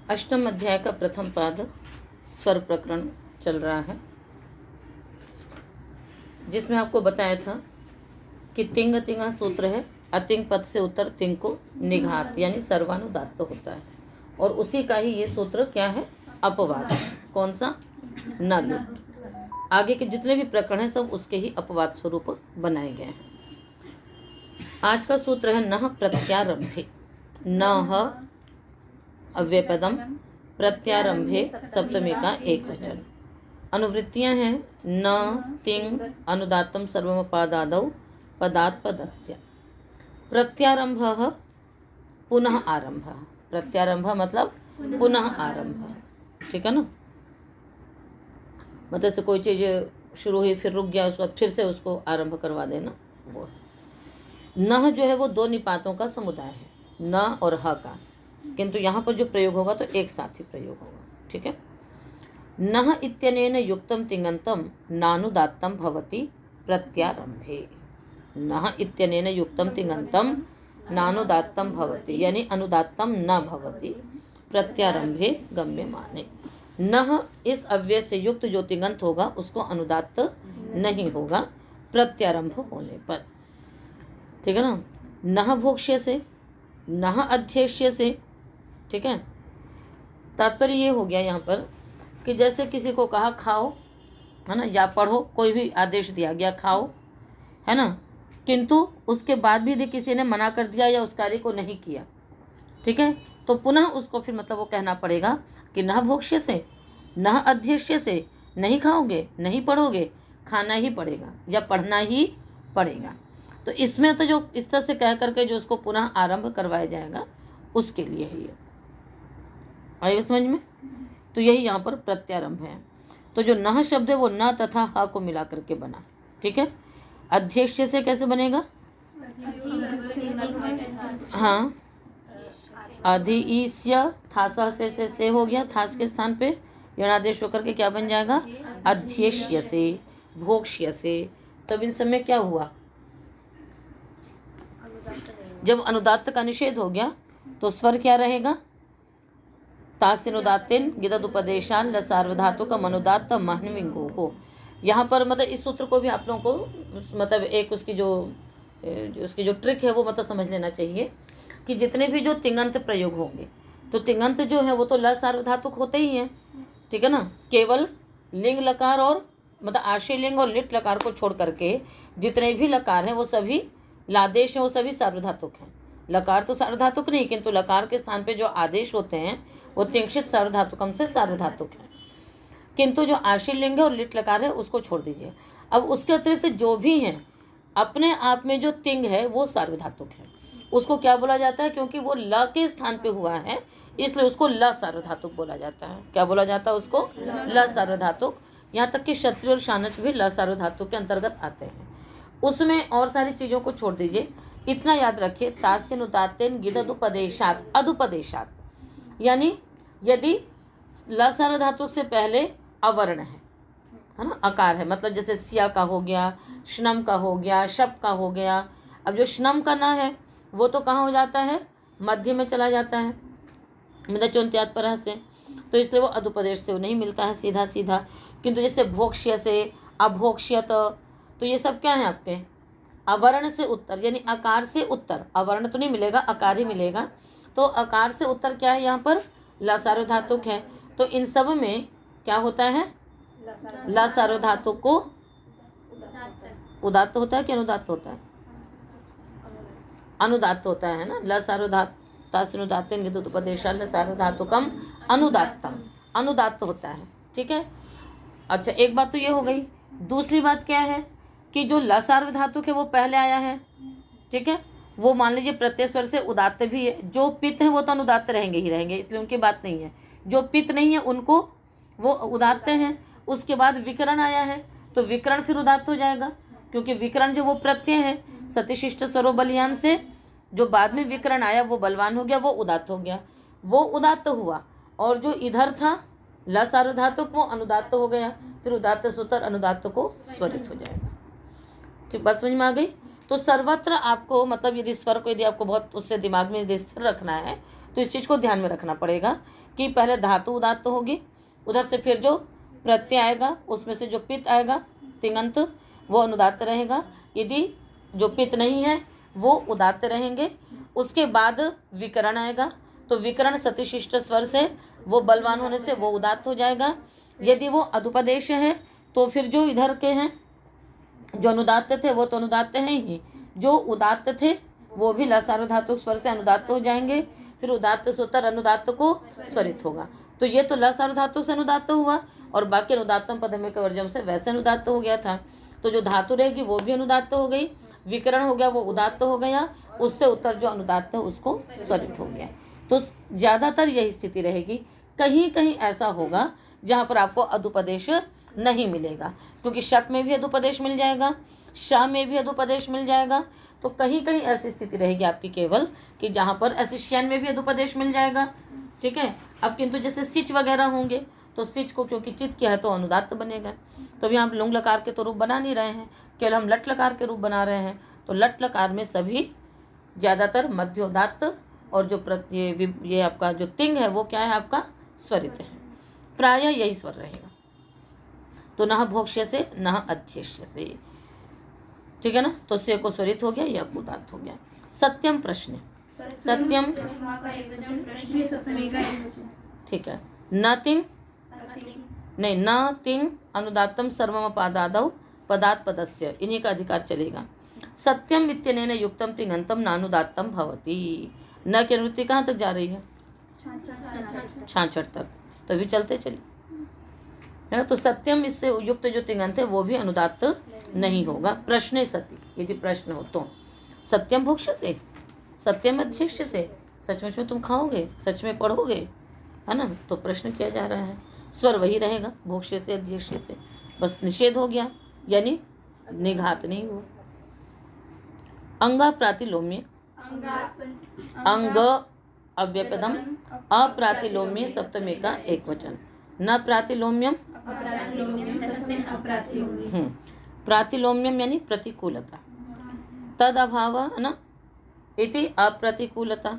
अष्टम अध्याय का प्रथम पाद स्वर प्रकरण चल रहा है, जिसमें आपको बताया था कि तिंग तिंगा सूत्र है, अतिंग पद से उत्तर तिंग को निघात यानी सर्वानुदात्त होता है, और उसी का ही ये सूत्र क्या है, अपवाद। कौन सा? न लुट। आगे के जितने भी प्रकरण हैं सब उसके ही अपवाद स्वरूप बनाए गए हैं। आज का सूत्र है नह प्रत्यारंभे। नह अव्ययपदम, प्रत्यारंभे सप्तमी का एक वचन। अनुवृत्तियां हैं न तिंग अनुदात्तम सर्वमपादादौ पदात् पदस्य। प्रत्यारंभः पुनः आरंभ। प्रत्यारंभ मतलब पुनः आरंभ, ठीक है ना। मतलब से कोई चीज शुरू हुई फिर रुक गया, उसके बाद फिर से उसको आरंभ करवा देना, वो है। नह जो है वो दो निपातों का समुदाय है, न और ह का, किंतु यहाँ पर जो प्रयोग होगा तो एक साथ ही प्रयोग होगा, ठीक है। नह इत्यनेन युक्तम तिङन्तम नानुदात्तम भवति प्रत्यारंभे। नह इत्यनेन युक्तम तिङन्तम नानुदात्तम भवति यानी अनुदात्तम न भवति प्रत्यारंभे गम्यमाने। नह इस अव्यय से युक्त जो तिङन्त होगा उसको अनुदात्त नहीं होगा प्रत्यारंभ होने पर, ठीक है ना। नह भोक्ष्य से, नह अध्यक्ष्य से, ठीक है। तात्पर्य ये हो गया यहाँ पर कि जैसे किसी को कहा खाओ, है ना, या पढ़ो, कोई भी आदेश दिया गया खाओ, है ना, किंतु उसके बाद भी यदि किसी ने मना कर दिया या उस कार्य को नहीं किया, ठीक है, तो पुनः उसको फिर मतलब वो कहना पड़ेगा कि नह भोक्ष्य से, नह अध्यक्ष्य से, नहीं खाओगे, नहीं पढ़ोगे, खाना ही पड़ेगा या पढ़ना ही पड़ेगा। तो इसमें तो जो इस तरह से कह करके जो उसको पुनः आरंभ करवाया जाएगा उसके लिए है ये। आइए समझ में। तो यही यहाँ पर प्रत्यारंभ है। तो जो नह शब्द है वो न तथा ह को मिला करके बना, ठीक है। अध्यक्ष से कैसे बनेगा? हाँ, अधिईस्य थासा से हो गया, थास के स्थान पे यणादेश होकर के क्या बन जाएगा? अध्यक्ष्य से, भोक्ष्य से। तब इन सब में क्या हुआ? जब अनुदात्त का निषेध हो गया तो स्वर क्या रहेगा? तास्यनुदात्तेन गिददुपदेशान लसार्वधातुकम अनुदात्त महन्विंगो हो। यहाँ पर मतलब इस सूत्र को भी आप लोगों को मतलब एक उसकी जो ट्रिक है वो मतलब समझ लेना चाहिए कि जितने भी जो तिङन्त प्रयोग होंगे तो तिङन्त जो है वो तो ल सार्वधातुक होते ही हैं, ठीक है ना। केवल लिंग लकार और मतलब आश्रय लिंग और लिट लकार को छोड़ करके जितने भी लकार हैं वो सभी लादेश हैं, वो सभी सार्वधातुक हैं। लकार तो सार्वधातुक नहीं, किंतु लकार के स्थान पे जो आदेश होते हैं वो तिंक्षित सार्वधातुकम से सार्वधातुक है, किंतु जो आश्रय लिंग है और लिट लकार है उसको छोड़ दीजिए। अब उसके अतिरिक्त जो भी हैं अपने आप में जो तिंग है वो सार्वधातुक है, उसको क्या बोला जाता है? क्योंकि वो ल के स्थान पे हुआ है इसलिए उसको ल सार्वधातुक बोला जाता है। क्या बोला जाता है उसको? ल सार्वधातुक। यहाँ तक कि क्षत्रिय और शानच भी ल सार्वधातुक के अंतर्गत आते हैं। उसमें और सारी चीज़ों को छोड़ दीजिए, इतना याद रखिए, तास्यनुदात्तेन गिददुपदेशात, अदुपदेशात यानी यदि ल सार्वधातुक से पहले अवर्ण है ना, अकार है, मतलब जैसे सिया का हो गया, श्नम का हो गया, शप का हो गया। अब जो श्नम का ना है वो तो कहाँ हो जाता है? मध्य में चला जाता है, मतलब चोन्त्यात परह से, तो इसलिए वो अदुपदेश से वो नहीं मिलता है सीधा सीधा। किंतु जैसे भोक्ष्य से, अभोक्ष्यत, तो ये सब क्या है आपके? अवर्ण से उत्तर यानी अकार से उत्तर। अवर्ण तो नहीं मिलेगा, अकार ही मिलेगा। तो अकार से उत्तर क्या है यहाँ पर? ल सार्वधातुक है। तो इन सब में क्या होता है? ल सार्वधातुक को उदात्त होता है कि अनुदात्त होता है? अनुदात्त होता है ना। ल सार्वधातुकम गिददुपदेशान ल सार्वधातुकम अनुदात्तम, अनुदात्त होता है, ठीक है। अच्छा, एक बात तो ये हो गई। दूसरी बात क्या है कि जो ल सार्वधातुक है वो पहले आया है, ठीक है, वो मान लीजिए प्रत्यय स्वर से उदात्त भी है। जो पित्त है वो तो अनुदात्त रहेंगे ही रहेंगे, इसलिए उनकी बात नहीं है। जो पित्त नहीं है उनको वो उदात्त हैं। उसके बाद विकरण आया है तो विकरण फिर उदात्त हो जाएगा, क्योंकि विकरण जो वो प्रत्यय है सतिशिष्ट स्वरो बलियान से, जो बाद में विकरण आया वो बलवान हो गया, वो उदात्त हो गया, वो उदात्त हुआ। और जो इधर था ल सार्वधातुक वो अनुदात्त हो गया, फिर उदात्त सूत्र अनुदात्त को स्वरित हो जाएगा। ठीक, बात समझ में आ गई। तो सर्वत्र आपको मतलब यदि स्वर को यदि आपको बहुत उससे दिमाग में यदि स्थिर रखना है तो इस चीज़ को ध्यान में रखना पड़ेगा कि पहले धातु उदात्त होगी, उधर से फिर जो प्रत्यय आएगा उसमें से जो पित्त आएगा तिङंत वो अनुदात्त रहेगा, यदि जो पित्त नहीं है वो उदात्त रहेंगे। उसके बाद विकरण आएगा, तो विकरण सतिशिष्ट स्वर से वो बलवान होने से वो उदात्त हो जाएगा। यदि वो अदुपदेश है तो फिर जो इधर के हैं जो अनुदात्त थे वो तो अनुदात्त हैं ही, जो उदात्त थे वो भी लसार धातुक स्वर से अनुदात्त हो जाएंगे। फिर उदात्त से उत्तर अनुदात्त को स्वरित होगा। तो ये तो लसार धातुक से अनुदात्त हुआ और बाकी अनुदात्तम पदमेक वर्जम से वैसे अनुदात्त हो गया था। तो जो धातु रहेगी वो भी अनुदात्त हो गई, विकरण हो गया वो उदात्त हो गया, उससे उत्तर जो अनुदात्त है उसको स्वरित हो गया। तो ज़्यादातर यही स्थिति रहेगी। कहीं कहीं ऐसा होगा जहाँ पर आपको अदुपदेश नहीं मिलेगा, क्योंकि शक में भी अदुपदेश मिल जाएगा, शा में भी अदुपदेश मिल जाएगा। तो कहीं कहीं ऐसी स्थिति रहेगी आपकी केवल कि जहाँ पर ऐसे शयन में भी अदुपदेश मिल जाएगा। ठीक है। अब किंतु जैसे सिच वगैरह होंगे तो सिच को क्योंकि चित किया है तो अनुदात्त बनेगा। तो अभी हम लुंग लकार के तो रूप बना नहीं रहे हैं, केवल हम लट लकार के रूप बना रहे हैं। तो लट लकार में सभी ज़्यादातर मध्योदात्त और जो ये आपका जो तिंग है वो क्या है आपका स्वरित है, प्रायः यही स्वर रहेगा। तो नह भोक्ष्य से नह अध्यक्ष से, ठीक है ना। तो से को स्वरित हो गया, यह उदात्त हो गया। सत्यम प्रश्न, सत्यम ठीक है। न तिंग नहीं, न तिंग अनुदात्तम सर्वम पादादौ पदात् पदस्य, इन्हीं का अधिकार चलेगा। सत्यम इत्यनेन युक्तम तिङन्तम नानुदात्तम भवति। न की अनुवृत्ति कहाँ तक जा रही है? छाछठ तक। तो भी चलते चले, है ना। तो सत्यम इससे युक्त जो तिङंत है वो भी अनुदात्त नहीं होगा। प्रश्न सति, यदि प्रश्न हो तो सत्यम भोक्ष से, सत्यम अध्यक्ष से, सचमुच में तुम खाओगे, सच में पढ़ोगे, है ना। तो प्रश्न किया जा रहा है, स्वर वही रहेगा भोक्ष से अध्यक्ष से, बस निषेध हो गया यानी निघात नहीं हुआ। अंगा प्रातिलोम्य, अंग अव्यपदम, अप्रातिलोम्य सप्तमी का एक वचन। न प्रातिलोम्यम, प्रातिलोम्यम यानी प्रतिकूलता, तद अभाव है ना, इति अप्रतिकूलता।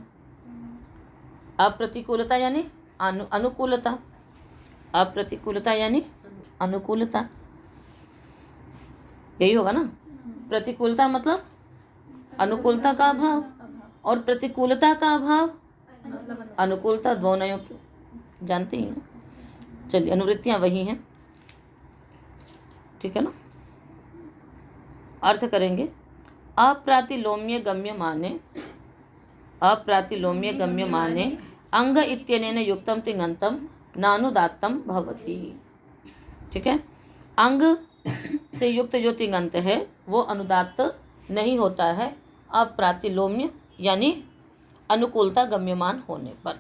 अप्रतिकूलता यानी अनुकूलता, अप्रतिकूलता यानी अनुकूलता, यही होगा ना। प्रतिकूलता मतलब अनुकूलता का अभाव और प्रतिकूलता का अभाव अनुकूलता, दोनों जानते ही हैं। चलिए अनुवृत्तियां वही हैं, ठीक है ना। अर्थ करेंगे, अप्रातिलोम्य गम्य माने, अप्रातिलोम्य गम्य माने अंग इत्यनेन युक्तम तिङन्तम नानुदात्तम भवति। ठीक है। अंग से युक्त जो तिङंत है वो अनुदात्त नहीं होता है अप्रातिलोम्य यानी अनुकूलता गम्यमान होने पर।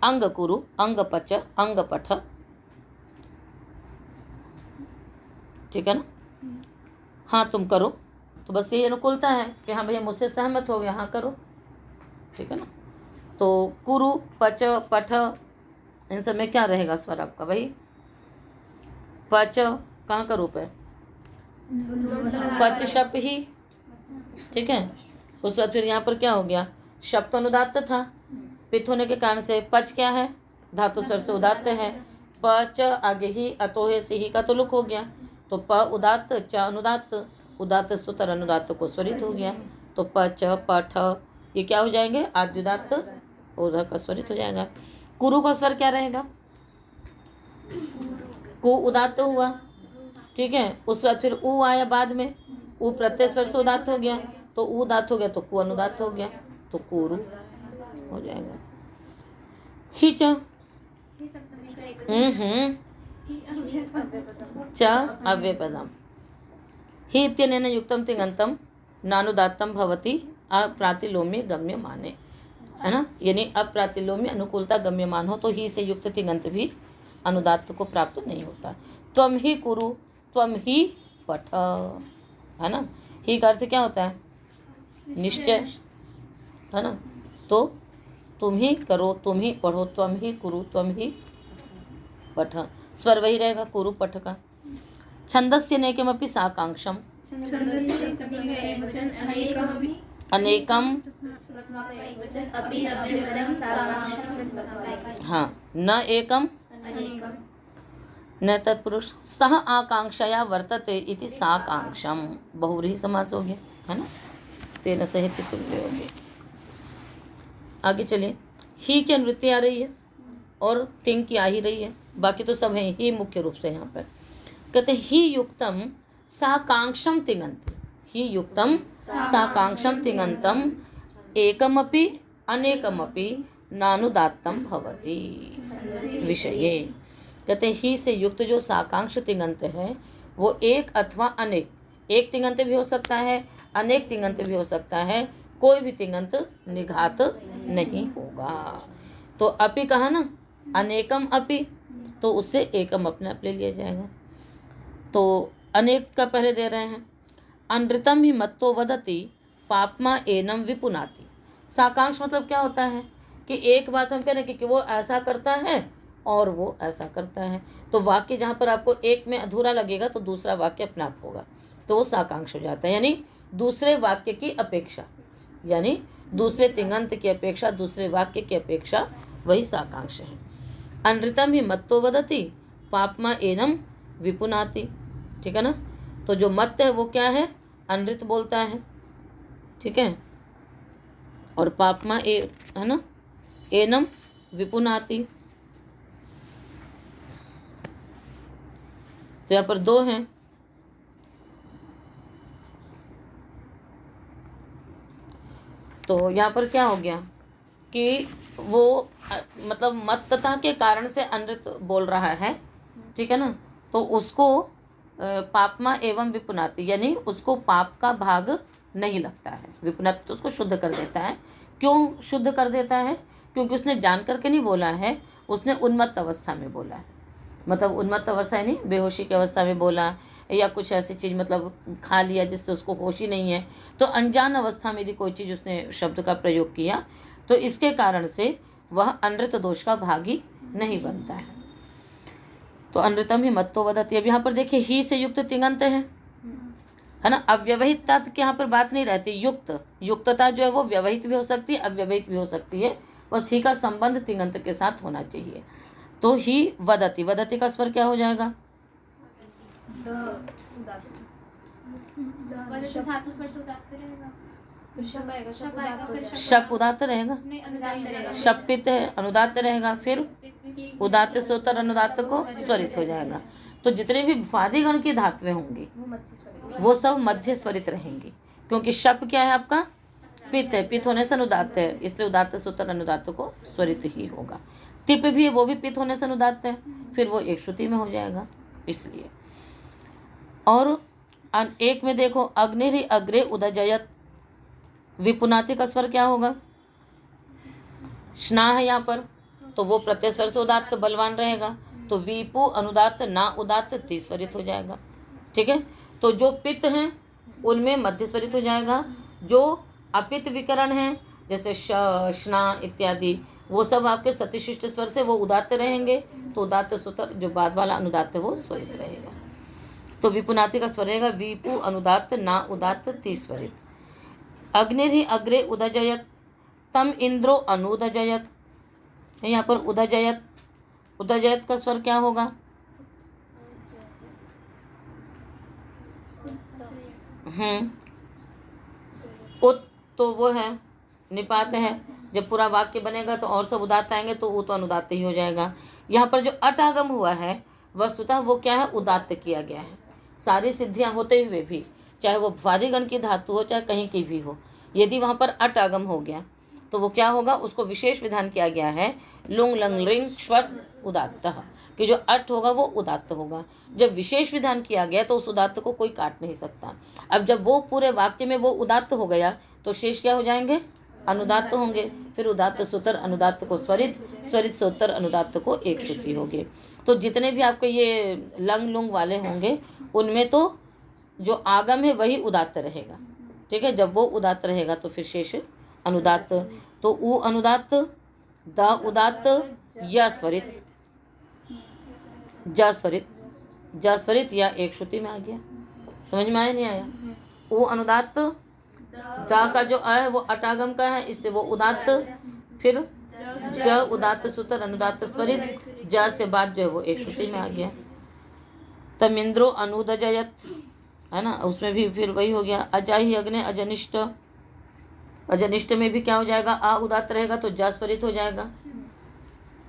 अंग कुरु, अंग पच, अंग पठ, ठीक है ना। हाँ तुम करो, तो बस ये अनुकूलता है कि हाँ भैया मुझसे सहमत हो गया, हाँ करो, ठीक है ना। तो कुरु, पच, पठ, इन सब में क्या रहेगा स्वर आपका? वही पच कहाँ का रूप है? पच शप ही, ठीक है। उस बाद फिर यहाँ पर क्या हो गया? शप तो अनुदात्त था, पित्त होने के कारण से पच क्या है? धातु स्वर से उदात्त है। पच आगे ही अतोहे से ही का तो लुक हो गया, तो प उदात्त, च अनुदात्त, उदात्त स्तुतर अनुदात्त को स्वरित हो गया। तो पच, पठ ये क्या हो जाएंगे? आद्युदात्त, उधर का स्वरित हो जाएगा। कुरु का स्वर क्या रहेगा? कु उदात्त हुआ, ठीक है। उस बाद फिर उ आया बाद में, उ प्रत्यय स्वर से उदात्त हो गया, तो उ उदात्त हो गया तो कु अनुदात्त हो गया, तो कुरु हो जाएगा। हिच च अव्यपदम, हि इत्यनेन युक्तम तिङन्तम नानुदात्तम भवति अप्रातिलोम्य गम्य माने, है ना। यानी अप्रातिलोम्य अनुकूलता गम्यमान हो तो ही से युक्त तिङंत भी अनुदात्त को प्राप्त नहीं होता। त्वम ही कुरु, त्वम ही पठ, है ना। ही का अर्थ क्या होता है? निश्चय, है ना। तो तुम ही करो, तुम ही पढ़ो, त्वम ही कुरु, त्वम ही पठ, स्वर वही रहेगा कुरु पठ का। छंदस्य नेकमपि साकांक्षम, अनेकम हाँ, न एकम न तत्पुरुष। सह आकांक्षया वर्तते इति साकांक्षम, बहुव्रीहि समास हो गया, है ना। तेन सहित तुल्य हो गए। आगे चलिए। ही की अनुवृत्ति आ रही है और तिंग की आ ही रही है, बाकी तो सब है ही मुख्य रूप से यहाँ पर। कहते ही युक्तम साकांक्षम तिङन्ति, ही युक्तम साकांक्षम तिङन्तम एकमपि अनेकमपि नानुदात्तम भवति विषये। कहते ही से युक्त जो साकांक्ष तिङन्त है वो एक अथवा अनेक, एक तिङन्त भी हो सकता है, अनेक तिङन्त भी हो सकता है, कोई भी तिङन्त निघात नहीं होगा। तो अपि कहा ना, अनेकम अपि, तो उससे एकम अपने आप ले लिया जाएगा। तो अनेक का पहले दे रहे हैं। अनृतम ही मत्तो वदति पापमा एनम विपुनाति। साकांक्ष मतलब क्या होता है कि एक बात हम कह रहे हैं कि वो ऐसा करता है और वो ऐसा करता है, तो वाक्य जहाँ पर आपको एक में अधूरा लगेगा तो दूसरा वाक्य अपने आप होगा, तो वो साकांक्ष हो जाता है। यानी दूसरे वाक्य की अपेक्षा, यानी दूसरे तिङन्त की अपेक्षा, दूसरे वाक्य की अपेक्षा, वही साकांक्ष है। अनृतम ही मत्तो वदति पापमा एनम विपुनाति, ठीक है ना। तो जो मत्त है वो क्या है, अनृत बोलता है, ठीक है, और पापमा है ना, एनम विपुनाति। तो यहाँ पर दो हैं। तो यहाँ पर क्या हो गया कि वो मतलब मत्तता के कारण से अनृत बोल रहा है, ठीक है ना। तो उसको पापमा एवं विपुनाति, यानी उसको पाप का भाग नहीं लगता है। विपुनाति तो उसको शुद्ध कर देता है। क्यों शुद्ध कर देता है? क्योंकि उसने जान करके नहीं बोला है, उसने उन्मत्त अवस्था में बोला है। मतलब उन्मत्त अवस्था यानी बेहोशी की अवस्था में बोला, या कुछ ऐसी चीज़ मतलब खा लिया जिससे उसको होश ही नहीं है, तो अनजान अवस्था में यदि कोई चीज़ उसने शब्द का प्रयोग किया तो इसके कारण से वह अनृत दोष का भागी नहीं बनता है। तो अनृतम ही मत्तो वदति। अब यहाँ पर देखिए ही से युक्त तिङन्त है ना। अव्यवहित तत् की यहाँ पर बात नहीं रहती। युक्त, युक्तता जो है वो व्यवहित भी हो सकती है, अव्यवहित भी हो सकती है, बस ही का संबंध तिङन्त के साथ होना चाहिए। तो ही वदति, वदति का स्वर क्या हो जाएगा? शप उदात्त रहेगा, शपित है अनुदात्त रहेगा, फिर उदात्त से उत्तर अनुदात्त को स्वरित हो जाएगा। तो जितने भी वादिगण की धातुएं होंगी वो सब मध्य स्वरित रहेंगी, क्योंकि शप क्या है आपका? पित है, पित होने से अनुदात्त है, इसलिए उदात्त से उत्तर अनुदात्त को स्वरित ही होगा। तिप भी है, वो भी पित होने से अनुदात्त है, फिर वो एक श्रुति में हो जाएगा इसलिए। और एक में देखो अग्निरि अग्रे उदजयत, विपुनाति का स्वर क्या होगा? स्ना है यहाँ पर, तो वो प्रत्यय स्वर से उदात्त बलवान रहेगा, तो विपु अनुदात्त ना उदात्त तीस्वरित हो जाएगा, ठीक है। तो जो पित्त हैं उनमें मध्य स्वरित हो जाएगा, जो अपित विकरण हैं जैसे स्ना इत्यादि वो सब आपके सतिशिष्ट स्वर से वो उदात्त रहेंगे, तो उदात्त सूत्र जो बाद वाला अनुदात्त वो स्वरित रहेगा। तो विपुनाति का स्वर रहेगा विपु अनुदात्त ना उदात्त तीस्वरित। अग्निर्हि अग्रे उदजयत तम इंद्रो अनुदजयत, यहाँ पर उदजयत, उदजयत का स्वर क्या होगा? उत, तो वो है निपात है। जब पूरा वाक्य बनेगा तो और सब उदात्त आएंगे, तो वो तो अनुदात्त ही हो जाएगा। यहाँ पर जो अट आगम हुआ है वस्तुतः वो क्या है? उदात्त किया गया है। सारी सिद्धियां होते हुए भी, चाहे वो वादिगण की धातु हो चाहे कहीं की भी हो, यदि वहाँ पर अट आगम हो गया तो वो क्या होगा? उसको विशेष विधान किया गया है लुंग लंग लिंग स्वर उदात्त, कि जो अट होगा वो उदात्त होगा। जब विशेष विधान किया गया तो उस उदात्त को कोई काट नहीं सकता। अब जब वो पूरे वाक्य में वो उदात्त हो गया तो शेष क्या हो जाएंगे? अनुदात्त होंगे। फिर उदात्त सूत्र अनुदात्त को स्वरित, स्वरित से उत्तर अनुदात्त को एक श्रुति होगी। तो जितने भी आपके ये लंग लुंग वाले होंगे उनमें तो जो आगम है वही उदात्त रहेगा, ठीक है। जब वो उदात्त रहेगा तो फिर शेष अनुदात्त। तो उ अनुदात्त, द उदात्त, य स्वरित, ज स्वरित, ज स्वरित या एक श्रुति में आ गया। समझ में आया नहीं आया? उ अनुदात्त, दा का जो अ है वो अटागम का है, इसलिए वो उदात्त, फिर ज उदात्त सूत्र अनुदात्त स्वरित, ज से बाद जो है वो एक श्रुति में आ गया। तमिंद्रो अनुदजयत है ना, उसमें भी फिर वही हो गया। अजाहि अग्नि अजनिष्ट, अजनिष्ट में भी क्या हो जाएगा, आ उदात्त रहेगा तो ज स्वरित हो जाएगा,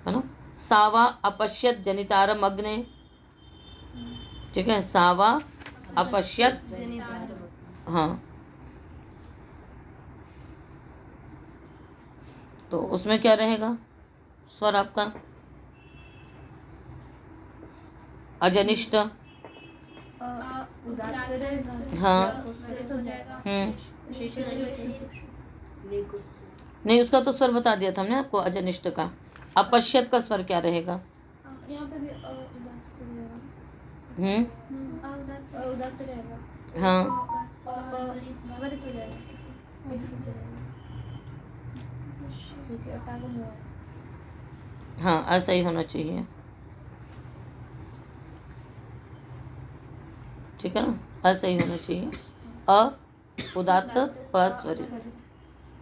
है ना। सावा अपश्यत जनितारम अग्ने, ठीक है, सावा अपश्यत, हाँ, तो उसमें क्या रहेगा स्वर आपका, अजनिष्ट, हाँ, नहीं उसका तो स्वर बता दिया था हमने आपको अजनिष्ट का। अपश्यत का स्वर क्या रहेगा, यहाँ पे भी उदात्त रहेगा, हाँ, स्वरित हो जाएगा, एक श्रुति रहेगा, क्योंकि अटागम हुआ है। हाँ ऐसा ही होना चाहिए, ठीक है ना, ऐसा ही होना चाहिए, अ उदात्त प स्वरित।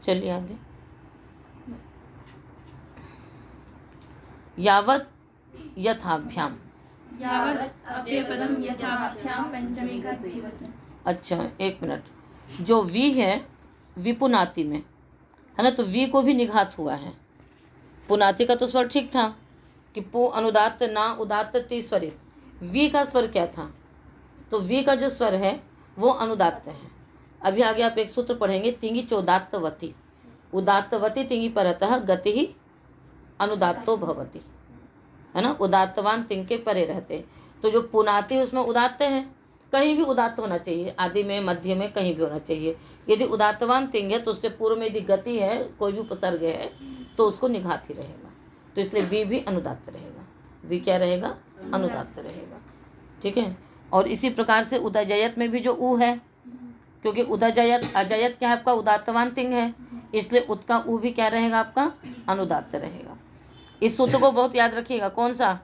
चलिए आगे। यावत यथाभ्याम, अच्छा एक मिनट, जो वी है विपुनाति में है ना, तो वी को भी निघात हुआ है। पुनाति का तो स्वर ठीक था कि पु अनुदात्त ना उदात्त ति स्वरित, वी का स्वर क्या था, तो वी का जो स्वर है वो अनुदात्त है। अभी आगे आप एक सूत्र पढ़ेंगे, तिंगी चोदात्तवती, उदात्तवती तिंगी परतः गति ही अनुदात्तो भवति, है ना, उदात्तवान तिंग के परे रहते। तो जो पुनाति उसमें उदात्त है, कहीं भी उदात्त होना चाहिए, आदि में मध्य में कहीं भी होना चाहिए। यदि उदात्तवान तिंग है तो उससे पूर्व में यदि गति है, कोई भी उपसर्ग है तो उसको निघात ही रहेगा, तो इसलिए वी भी अनुदात्त रहेगा, वी क्या रहेगा, अनुदात्त रहेगा, ठीक है। और इसी प्रकार से उदजयत में भी जो ऊ है, क्योंकि उदजयत अजयत क्या है आपका उदात्तवान तिंग है, इसलिए उत्का ऊ भी क्या रहेगा आपका अनुदात्त रहेगा। इस सूत्र को बहुत याद रखिएगा, कौन सा,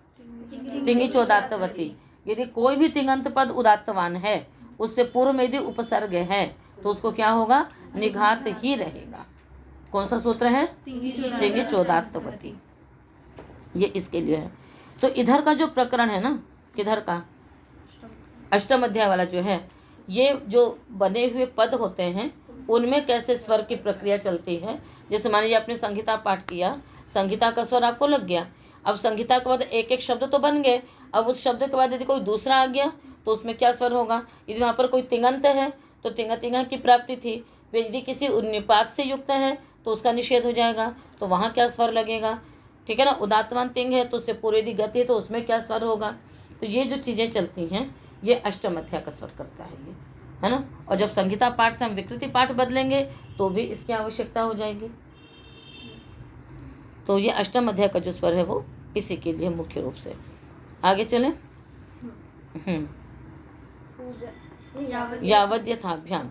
तिंगी चोदात्तवती। यदि कोई भी तिंगंत पद उदात्तवान है, उससे पूर्व में यदि उपसर्ग है तो उसको क्या होगा, निघात ही रहेगा। कौन सा सूत्र है, तिंगी चोदात्तवती, ये इसके लिए है। तो इधर का जो प्रकरण है ना, किधर का, अष्टम अध्याय वाला जो है, ये जो बने हुए पद होते हैं उनमें कैसे स्वर की प्रक्रिया चलती है। जैसे मान लीजिए आपने संहिता पाठ किया, संहिता का स्वर आपको लग गया, अब संहिता के बाद एक एक शब्द तो बन गए, अब उस शब्द के बाद यदि कोई दूसरा आ गया तो उसमें क्या स्वर होगा। यदि वहाँ पर कोई तिंगंत है तो तिंग तिंगा की प्राप्ति थी, यदि किसी निपात से युक्त है तो उसका निषेध हो जाएगा, तो वहाँ क्या स्वर लगेगा, ठीक है ना। उदात्तवान तिंग है तो उससे पूरे यदि गति है तो उसमें क्या स्वर होगा। तो ये जो चीज़ें चलती हैं ये अष्टम अध्याय का स्वर करता है ये, है ना। और जब संहिता पाठ से हम विकृति पाठ बदलेंगे तो भी इसकी आवश्यकता हो जाएगी। तो ये अष्टम अध्याय का जो स्वर है वो इसी के लिए मुख्य रूप से। आगे चलें। यावद यथाभ्याम,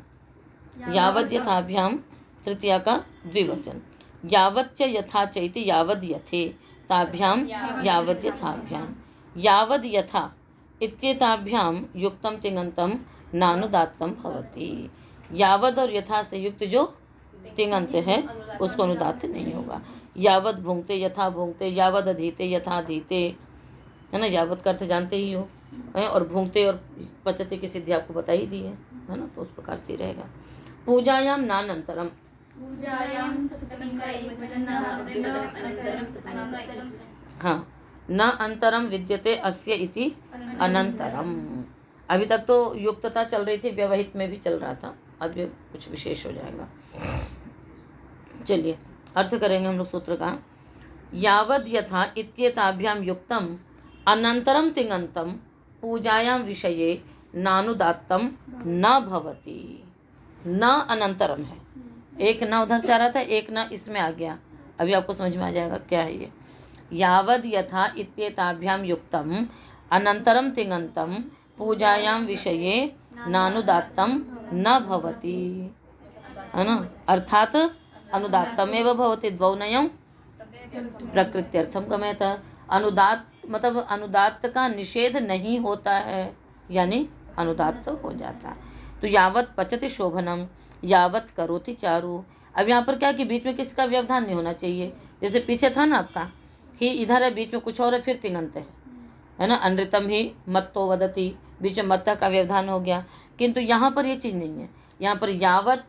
यावद यथाभ्याम तृतीया का द्विवचन, यावत च यथा चैति यावद यथे ताभ्याम यावद यथाभ्याम, यावद यथा इत्येताभ्याम युक्तम तिङन्तं नानुदात्तं भवति। यावद और यथा से युक्त जो तिङन्त है उसको अनुदात्त नहीं होगा। यावद भुंगते यथा भुंगते, यावद अधीते यथा अधीते, है ना। यावद का अर्थ जानते ही हो, है, और भुंगते और पचते की सिद्धि आपको बता ही दी है ना, तो उस प्रकार से रहेगा। पूजायाम नानंतरम, हाँ, न अंतरम विद्यते अस्य इति अनंतरम। अभी तक तो युक्तता चल रही थी, व्यवहित में भी चल रहा था, अब ये कुछ विशेष हो जाएगा। चलिए अर्थ करेंगे हम लोग सूत्र का। यावद यथा इत्येताभ्याम युक्तम अनंतरम तिङन्तं पूजायाम विषये नानुदात्तम न भवति। न अनंतरम है, एक न उधर से आ रहा था, एक न इसमें आ गया, अभी आपको समझ में आ जाएगा क्या है ये। यावद यथा इत्येताभ्याम युक्तम अनंतरम तिङन्तं पूजायाम विषये नानुदात्तम न भवति, है ना। अर्थात अनुदात्तमेव भवति, द्वौनयं प्रकृत्यर्थम गम्यता। अनुदात्त मतलब अनुदात्त का निषेध नहीं होता है, यानी अनुदात्त हो जाता। तो यावत पचति शोभनम यावत करोति चारु। अब यहाँ पर क्या कि बीच में किसका व्यवधान नहीं होना चाहिए। जैसे पीछे था ना आपका ही, इधर है, बीच में कुछ और है, फिर तिङंत है ना। अनृतम ही मत्तो वदति, बीच में मत्ता का व्यवधान हो गया। किंतु यहाँ पर ये चीज़ नहीं है। यहाँ पर यावत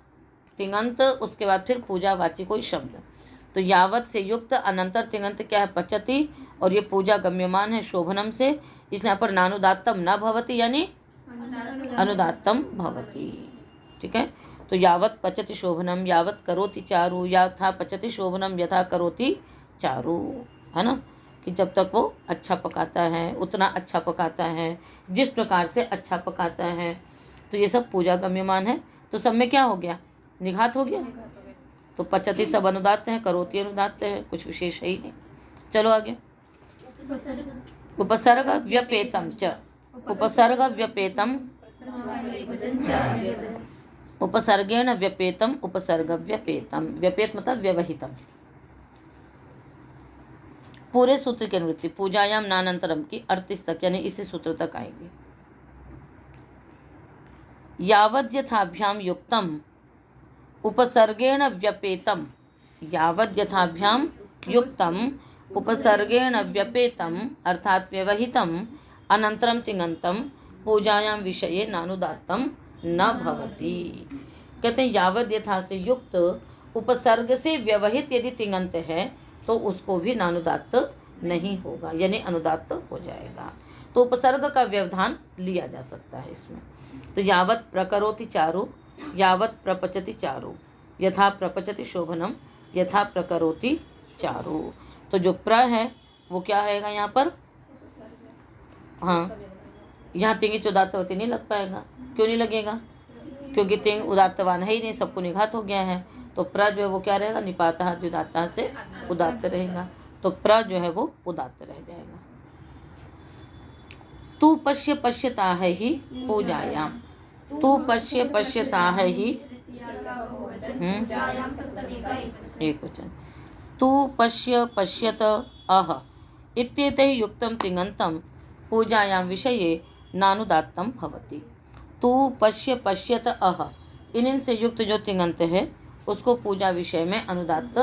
तिङंत, उसके बाद फिर पूजावाची कोई शब्द। तो यावत से युक्त अनंतर तिङंत क्या है, पचति, और ये पूजा गम्यमान है शोभनम से, इसलिए यहाँ पर नानुदात्तम न भवति यानी अनुदात्तम भवति। ठीक है। तो यावत पचति शोभनम यावत करोति चारु, यथा पचति शोभनम यथा करोति चारु, है ना। कि जब तक वो अच्छा पकाता है उतना अच्छा पकाता है, जिस प्रकार से अच्छा पकाता है। तो ये सब पूजा गम्यमान है। तो सब में क्या हो गया, निघात हो गया। तो पचति सब अनुदात्त है, करोति अनुदात्त है, कुछ विशेष है ही नहीं। चलो आगे। उपसर्ग व्यपेतम च, उपसर्ग व्यपेतम, उपसर्गेण व्यपेतम, उपसर्ग व्यपेतम। व्यपेत मतलब व्यवहितम। पूरे सूत्र की अनुवृत्ति पूजायाम नानंतरम की 38 तक यानी इसी सूत्र तक आएगी। यावद् यथाभ्याम युक्तम उपसर्गेण व्यपेतम, यावद् यथाभ्याम युक्तम उपसर्गेण व्यपेतम अर्थात व्यवहितम अनंतरम तिङंतम पूजायाम विषये नानुदात्तम न भवति। कहते हैं यावद् यथा से युक्त उपसर्ग से व्यवहित यदि तिङंत है तो उसको भी नानुदात्त नहीं होगा, यानी अनुदात्त हो जाएगा। तो उपसर्ग का व्यवधान लिया जा सकता है इसमें। तो यावत् प्रकरोति चारु, यावत् प्रपचति चारु, यथा प्रपचति शोभनम, यथा प्रकरोति चारु। तो जो प्र है वो क्या रहेगा यहाँ पर, हाँ यहाँ तिंगिच उदात्तवती नहीं लग पाएगा। क्यों नहीं लगेगा, क्योंकि तिंग उदात्तवान है ही नहीं, सबको निघात हो गया है। तो प्र जो है वो क्या रहेगा, निपातः द्विदात्तः से उदात्त रहेगा। तो प्र जो है वो उदात्त रह जाएगा। तू पश्य पश्यता है ही पूजायाम, तू पश्य पश्यता है ही एक वचन, तू पश्य पश्यत अह इत्येतैः युक्तं तिङन्तं पूजायां विषये नानुदात्तं भवति। तू पश्य पश्यत अह, इनसे युक्त जो तिङंत है उसको पूजा विषय में अनुदात्त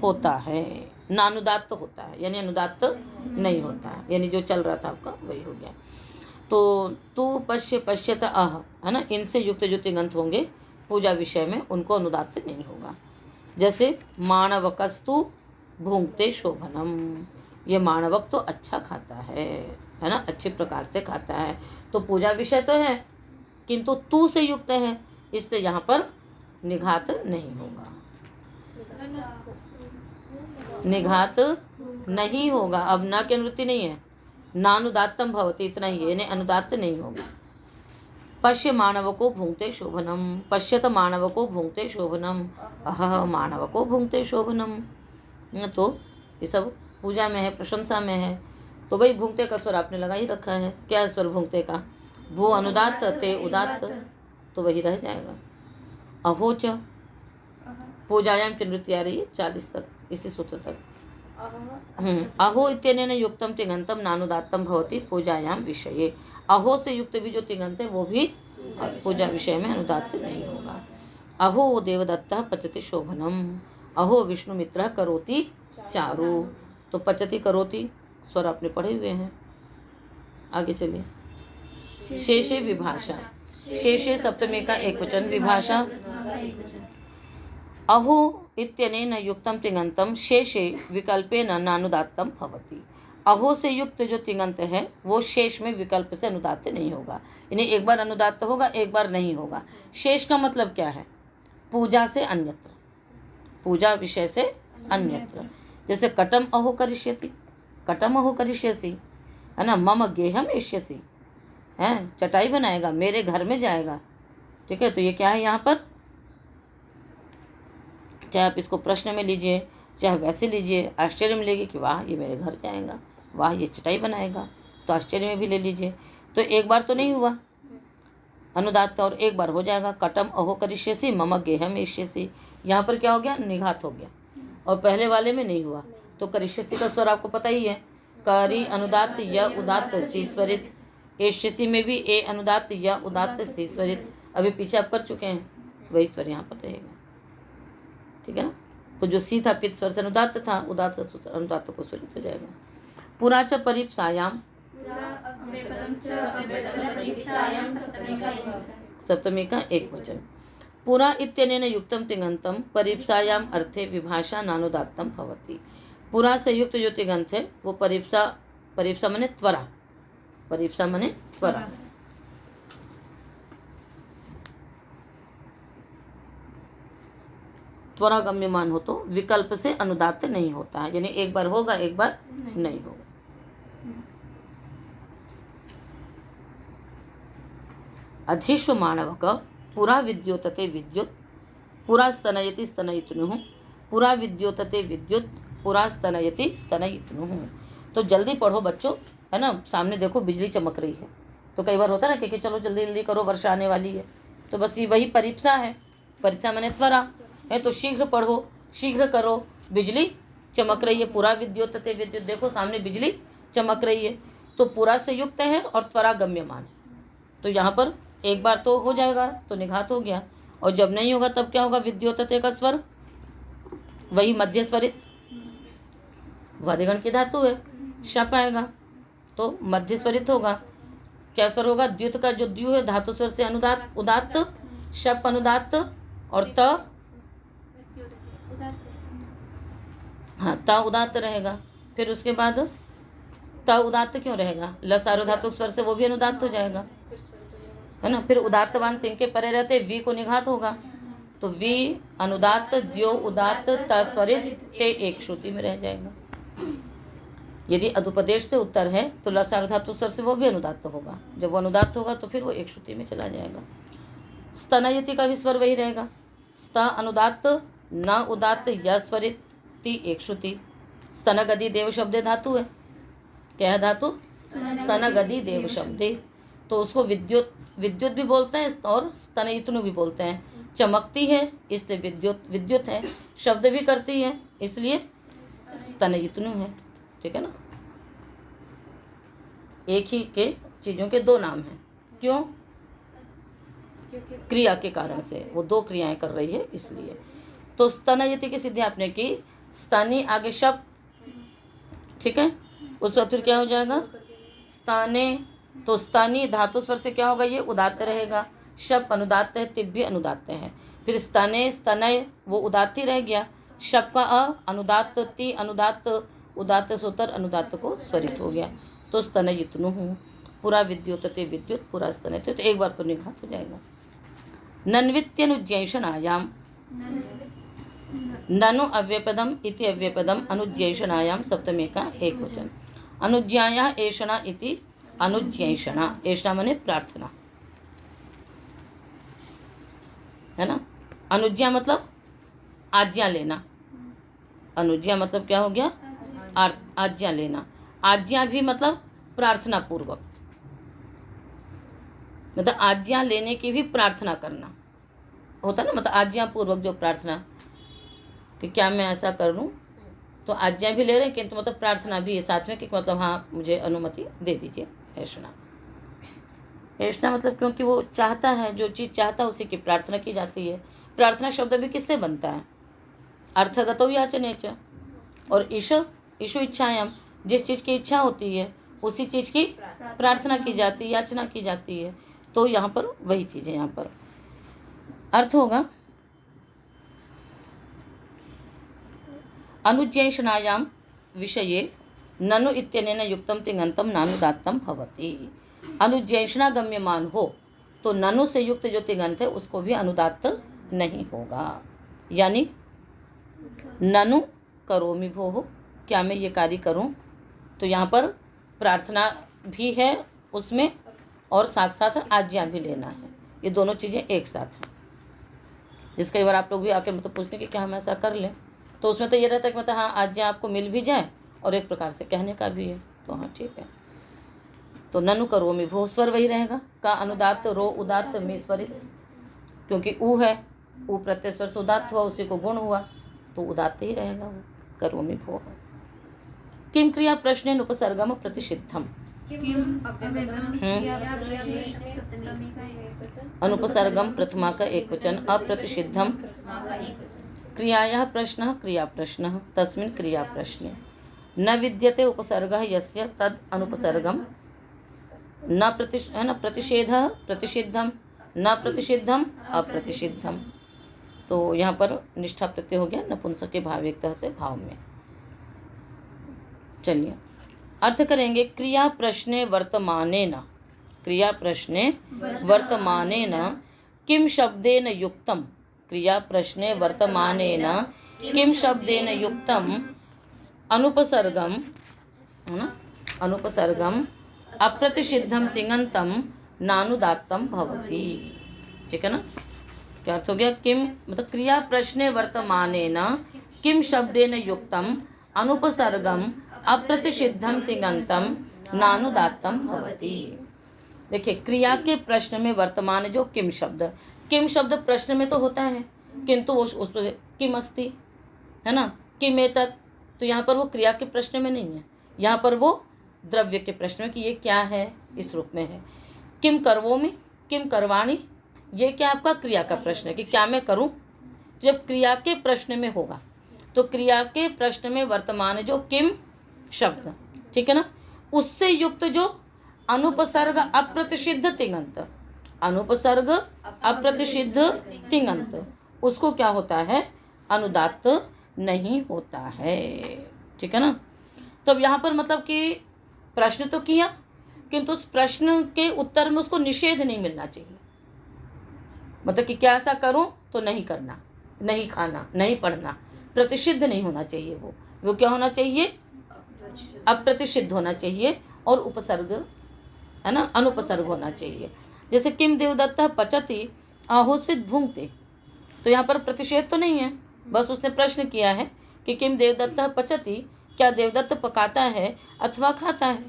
होता है, नानुदात्त होता है, यानी अनुदात्त नहीं होता है, यानी जो चल रहा था आपका वही हो गया। तो तू पश्य पश्यत अह, है ना, इनसे युक्त जो तिङंत होंगे पूजा विषय में उनको अनुदात्त नहीं होगा। जैसे माणवकस्तु भुंक्ते शोभनम, ये माणवक तो अच्छा खाता है ना, अच्छे प्रकार से खाता है। तो पूजा विषय तो है किंतु तू से युक्त है, इसलिए यहाँ पर निघात नहीं होगा, निघात नहीं होगा। अब न की अनुवृत्ति नहीं है, नानुदात्तम भवति इतना ही है, यानी अनुदात्त नहीं होगा। पश्य मानवको भुंक्ते शोभनम, पश्यत मानवको भुंक्ते शोभनम, अह मानवको भुंक्ते शोभनम। तो ये सब पूजा में है, प्रशंसा में है। तो भाई भुंक्ते का स्वर आपने लगा ही रखा है, क्या है स्वर भुंक्ते का, भू अनुदात्त ते उदात्त, तो वही रह जाएगा। अहोच पूजायाम की नृत्य आ रही है 40 तक, इसी सूत्र तक। अहो इत्यनेन युक्तम तिङंतम नानुदात्तम भवति पूजायाम विषये। अहो से युक्त भी जो तिङंत है वो भी पूजा विषय में अनुदात्त नहीं होगा। अहो देवदत्तः पचति शोभनम, अहो विष्णुमित्रः करोति चारु। तो पचति करोति स्वर आपने पढ़े हुए हैं, आगे चलिए। शेषे विभाषा, शेषे सप्तमी का एक वचन, विभाषा अहो इत्यनेन युक्तम तिङंतम शेषे विकल्पेन नानुदात्तम भवति। अहो से युक्त जो तिङंत है वो शेष में विकल्प से अनुदात्त नहीं होगा, यानी एक बार अनुदात्त होगा एक बार नहीं होगा। शेष का मतलब क्या है, पूजा से अन्यत्र, पूजा विषय से अन्यत्र। जैसे कटम अहो करिष्यति, कटम अहो करिष्यसि, है ना, मम गेहम एष्यसि, है चटाई बनाएगा, मेरे घर में जाएगा। ठीक है, तो ये क्या है यहाँ पर, चाहे आप इसको प्रश्न में लीजिए चाहे वैसे लीजिए, आश्चर्य में लेगी कि वाह ये मेरे घर जाएगा, वाह ये चटाई बनाएगा, तो आश्चर्य में भी ले लीजिए। तो एक बार तो नहीं हुआ अनुदात्त और एक बार हो जाएगा। कटम अहो करिष्यसि मम गेहम एष्यसि, यहाँ पर क्या हो गया, निघात हो गया, और पहले वाले में नहीं हुआ। तो करिष्यसि का स्वर आपको पता ही है, करी अनुदात्त य उदात्त सी स्वरित, एष्यसि में भी ए अनुदात्त य उदात्त सी स्वरित, अभी पीछे आप कर चुके हैं। वही स्वर यहाँ पर रहेगा। ठीक है ना। तो जो सी था पित स्वर से अनुदात्त था, उदात्त सूत्र अनुदात्त को स्वरित हो जाएगा। पुरा च परीप्सायाम सप्तमी का एक वचन। पुरा इत्यनेन युक्तम तिङन्तं परीप्सायाम अर्थे विभाषा नानुदात्तम भवति। पुरा से युक्त जो तिङन्त है वो परीप्सा माने त्वरा, परीप्सा माने त्वरा। त्वरा गम्यमान हो तो विकल्प से अनुदात्त नहीं होता है, यानी एक बार होगा एक बार नहीं होगा। अधिशु मानवक पुरा विद्योतते विद्युत पुरा स्तनयति स्तनयितुनुः पुरा विद्योतते विद्युत पुरा स्तनयति स्तनयितुनुः। तो जल्दी पढ़ो बच्चों, है ना। सामने देखो बिजली चमक रही है, तो कई बार होता है ना कि चलो जल्दी जल्दी करो वर्षा आने वाली है, तो बस ये वही परीक्षा है। परीक्षा मैंने त्वरा है, तो शीघ्र पढ़ो शीघ्र करो। बिजली चमक रही है, पुरा विद्योतते विद्युत, देखो सामने बिजली चमक रही है, तो पुरा से युक्त है और त्वरा गम्यमान है। तो यहाँ पर एक बार तो हो जाएगा तो निघात हो गया, और जब नहीं होगा तब क्या होगा, विद्योतते का स्वर वही मध्य स्वरित वादिगण की धातु है, शप आएगा तो मध्य स्वरित होगा। क्या स्वर होगा, द्युत का जो द्यु है धातु स्वर से अनुदात उदात्त, शप अनुदात्त और त हाँ त उदात्त रहेगा। फिर उसके बाद त उदात्त क्यों रहेगा, लसारो धातु स्वर से वो भी अनुदात्त हो जाएगा, है ना। फिर उदात्तवान तिंग के परे रहते वी को निघात होगा, तो वी अनुदात्त द्यो उदात्त त स्वरित ते एक श्रुति में रह जाएगा। यदि अदुपदेश से उत्तर है तो लसारो धातु स्वर से वो भी अनुदात्त होगा, जब वो अनुदात्त होगा तो फिर वो एक श्रुति में चला जाएगा। स्तनयति का भी स्वर वही रहेगा, स्त अनुदात्त न उदात्त य स्वरित ती एक श्रुति। स्तनगदी देव शब्दे धातु है, क्या है धातु, स्तनगदी देव शब्दे, तो उसको विद्युत विद्युत भी बोलते हैं और स्तनयितनु भी बोलते हैं। चमकती है इसलिए विद्युत विद्युत है, शब्द भी करती है इसलिए स्तनयितनु है। ठीक है ना, एक ही के चीज़ों के दो नाम हैं, क्यों, क्रिया के कारण से, वो दो क्रियाएं कर रही है इसलिए। तो स्तनयति की सिद्धि आपने की, स्तनी आगे शब्द, ठीक है, उस वक्त फिर क्या हो जाएगा, स्थाने, तो स्थानी धातु स्वर से क्या होगा, ये उदात्त रहेगा। शप अनुदात्त है, तिब भी अनुदात्त है। फिर स्तने स्तनय वो उदात्त ही रह गया। शप का अनुदात्त, ति अनुदात्त, उदात्त सूत्र अनुदात्त को स्वरित हो गया, तो स्तनयितनु हूँ। पूरा विद्युतते विद्युत, पूरा स्तनयते, तो एक बार पर निघात हो जाएगा। नन्वित्यनुज्ञैषणायाम ननु अव्यपदम इति अव्यपदम अनुज्ञैषणायाम सप्तमी का एक वचन। अनुज्ञाया एषणा इति अनुज्ञैषणा, एषणा माने प्रार्थना, है ना। अनुज्ञा मतलब आज्ञा लेना, अनुज्ञा मतलब क्या हो गया, आज्ञा लेना। आज्ञा भी मतलब प्रार्थना पूर्वक, मतलब आज्ञा लेने की भी प्रार्थना करना होता है ना, मतलब आज्ञा पूर्वक जो प्रार्थना कि क्या मैं ऐसा कर लूँ, तो आज्ञा भी ले रहे हैं किंतु मतलब प्रार्थना भी है साथ में कि मतलब हाँ मुझे अनुमति दे दीजिए। ऐषणा, ऐषणा मतलब क्योंकि वो चाहता है, जो चीज़ चाहता है उसी की प्रार्थना की जाती है। प्रार्थना शब्द भी किससे बनता है, अर्थगतो याचने च, और ईशु इच्छायाम, जिस चीज़ की इच्छा होती है उसी चीज़ की प्रार्थना की जाती है, याचना की जाती है। तो यहाँ पर वही चीज़ है, यहाँ पर अर्थ होगा अनुज्ञैषणायाम विषये ननु इत्यनेन युक्तम तिङन्तं नानुदात्तं भवति। अनुज्ञैषणा गम्यमान हो तो ननु से युक्त जो तिङन्त है उसको भी अनुदात्त नहीं होगा, यानी ननु करोमि भोः, क्या मैं ये कार्य करूं, तो यहाँ पर प्रार्थना भी है उसमें और साथ साथ आज्ञा भी लेना है, ये दोनों चीज़ें एक साथ हैं। जिस कई बार आप लोग भी आकर मतलब पूछते हैं कि क्या हम ऐसा कर लें, तो उसमें तो ये रहता है कि मतलब हाँ आज्ञा आपको मिल भी जाए और एक प्रकार से कहने का भी है, तो हाँ ठीक है। तो ननु करोमि भो, स्वर वही रहेगा, का अनुदात्त रो उदात्त मी स्वरित, क्योंकि ऊ है, ऊ प्रत्यय स्वर से उदात्त हुआ, उसी को गुण हुआ तो उदात्त ही रहेगा वो, करोमि भो। किम क्रिया प्रश्न उपसर्गम प्रतिषिद्धम, किम अव्यपदम सप्तमी का एकवचन, अनुपसर्गम प्रथमा का एक वचन, अप्रतिषिद्धम प्रथमा का एक वचन, क्रियायाः प्रश्नः क्रिया प्रश्नः तस्मिन् क्रिया प्रश्ने न विद्यते उपसर्गः यस्य तद अनुपसर्गम न प्रतिषेधः प्रतिषिद्धम न प्रतिषिद्धम अप्रतिषिद्धम। तो यहाँ पर निष्ठा प्रत्यय हो गया नपुंसक के भावयुक्त से भाव में। चलिए अर्थ करेंगे। क्रिया प्रश्ने वर्तमानेन, क्रिया प्रश्ने वर्तमानेन किम शब्देन युक्तम, क्रिया प्रश्ने वर्तमानेन किम शब्देन युक्तम अनुपसर्गम, है ना, अनुपसर्गम अप्रतिषिद्धम तिङन्तं नानुदात्तं भवति। ठीक है ना। क्या अर्थ हो गया? किम मतलब क्रिया प्रश्ने वर्तमानेन किम शब्देन युक्तम अनुपसर्गम अप्रतिषिद्धम तिङन्तं नानुदात्तं भवति। देखिए क्रिया के प्रश्न में वर्तमान जो किम शब्द प्रश्न में तो होता है, किंतु उस किम अस्ति, है ना, किम एतत्, तो यहाँ पर वो क्रिया के प्रश्न में नहीं है, यहाँ पर वो द्रव्य के प्रश्न में कि ये क्या है, इस रूप में है। किम कर्वोमि, किम करवाणी, ये क्या आपका क्रिया का प्रश्न है कि क्या मैं करूँ। जब क्रिया के प्रश्न में होगा तो क्रिया के प्रश्न में वर्तमान जो किम शब्द, ठीक है ना, उससे युक्त जो अनुपसर्ग अप्रतिषिद्ध तिङन्त, अनुपसर्ग अप्रतिषिद्ध तिङन्त, उसको क्या होता है? अनुदात्त नहीं होता है। ठीक है ना। तो अब यहाँ पर मतलब कि प्रश्न तो किया, किंतु उस प्रश्न के उत्तर में उसको निषेध नहीं मिलना चाहिए। मतलब कि क्या ऐसा करूं तो नहीं करना, नहीं खाना, नहीं पढ़ना, प्रतिषिद्ध नहीं होना चाहिए। वो क्या होना चाहिए? अप्रतिषिद्ध होना चाहिए और उपसर्ग, है ना, अनुपसर्ग होना चाहिए। जैसे किम देवदत्तः पचति आहोस्वित भुंक्ते, तो यहाँ पर प्रतिषेध तो नहीं है, बस उसने प्रश्न किया है कि किम देवदत्तः पचति, क्या देवदत्त पकाता है अथवा खाता है।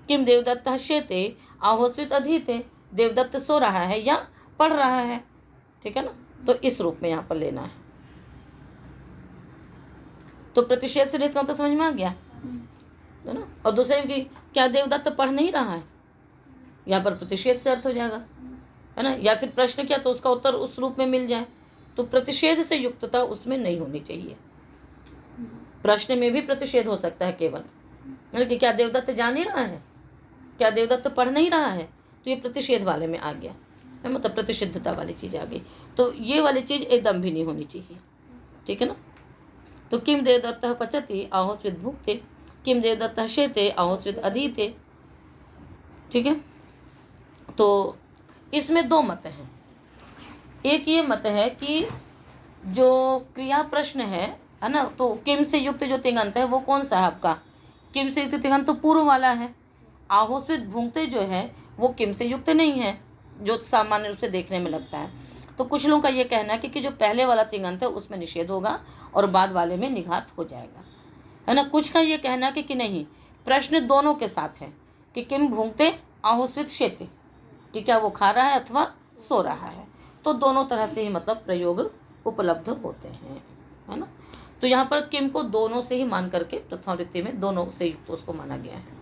किम देवदत्तः शेते आहोस्वित अधीते, देवदत्त सो रहा है या पढ़ रहा है। ठीक है ना। तो इस रूप में यहाँ पर लेना है। तो प्रतिषेध से रहित तो समझ में आ गया, है ना। और दूसरे की क्या देवदत्त पढ़ नहीं रहा है, यहाँ पर प्रतिषेध से अर्थ हो जाएगा, है ना। या फिर प्रश्न किया तो उसका उत्तर उस रूप में मिल जाए, तो प्रतिषेध से युक्तता उसमें नहीं होनी चाहिए। प्रश्न में भी प्रतिषेध हो सकता है केवल, कि क्या देवदत्त जा नहीं रहा है, क्या देवदत्त पढ़ नहीं रहा है, तो ये प्रतिषेध वाले में आ गया, मतलब प्रतिषिद्धता वाली चीज़ आ गई। तो ये वाली चीज़ एकदम भी नहीं होनी चाहिए। ठीक है ना। तो किम देवदत्तः पचति आहोस्वित भुक्ते, किम देवदत्तः शेते आहोस्वित अधीते। ठीक है। तो इसमें दो मत हैं। एक ये मत है कि जो क्रिया प्रश्न है ना, तो किम से युक्त जो तिङन्त है वो कौन सा है आपका? किम से युक्त तिङन्त तो पूर्व वाला है। आहोस्वित भुंक्ते जो है वो किम से युक्त नहीं है, जो सामान्य रूप से देखने में लगता है। तो कुछ लोगों का ये कहना है कि जो पहले वाला तिङन्त है उसमें निषेध होगा और बाद वाले में निघात हो जाएगा, है ना। कुछ का ये कहना है कि नहीं, प्रश्न दोनों के साथ है कि किम भुंक्ते आहोस्वित शेते, कि क्या वो खा रहा है अथवा सो रहा है। तो दोनों तरह से ही मतलब प्रयोग उपलब्ध होते हैं, है ना। तो यहाँ पर किम को दोनों से ही मान करके प्रथमा वृत्ति में दोनों से युक्त उसको माना गया है।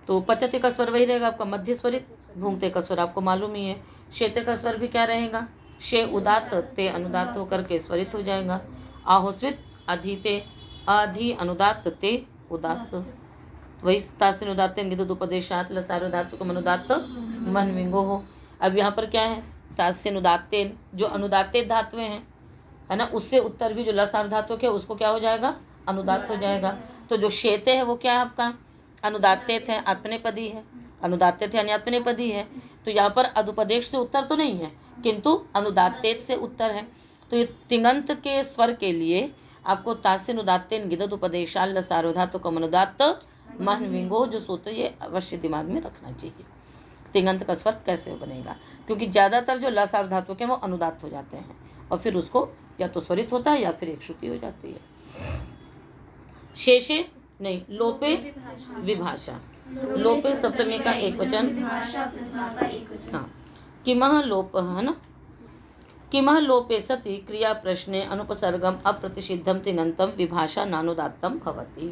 तो पचते का स्वर वही रहेगा आपका मध्य स्वरित, भूंगते का स्वर आपको मालूम ही है। शेते का स्वर भी क्या रहेगा? शे उदात्त, ते अनुदात्त होकर के स्वरित हो जाएगा। आहोस्वित अधीते, अधि अनुदात्त, ते उदात्त, वही तासिन उदात्त गिदुपदेशात लसार धातु को अनुदात्त मन विंगो हो। अब यहाँ पर क्या है? तासिन उदात्तेन, जो अनुदात्ते धातुएं हैं, है ना, उससे उत्तर भी जो लसार धातु के उसको क्या हो जाएगा? अनुदात्त हो जाएगा। तो जो शेते है वो क्या है आपका? अनुदात्तेत है, आत्मनेपदी है, अनुदात्तेत है यानी आत्मनेपदी है। तो यहाँ पर अदुपदेश से उत्तर तो नहीं है, किंतु अनुदात्तेत से उत्तर है। तो ये तिङन्त के स्वर के लिए आपको तासिन उदात्तेन गिदद उपदेशाल लसार धातु कम अनुदात्त मन विंगो, जो सूत्र ये अवश्य दिमाग में रखना चाहिए। तिङन्त का स्वर कैसे बनेगा? क्योंकि ज़्यादातर जो लसार धातु के वो अनुदात्त हो जाते हैं और फिर उसको या तो स्वरित होता है या फिर एक श्रुति हो जाती है। शेषे नहीं, लोपे विभाषा, लोपे सप्तमी का एक वचन, हाँ, किमः लोप, है ना, किमः लोपे सति क्रिया प्रश्ने अनुपसर्गम अप्रतिषिद्धम तिङन्तं विभाषा नानुदात्तं भवति।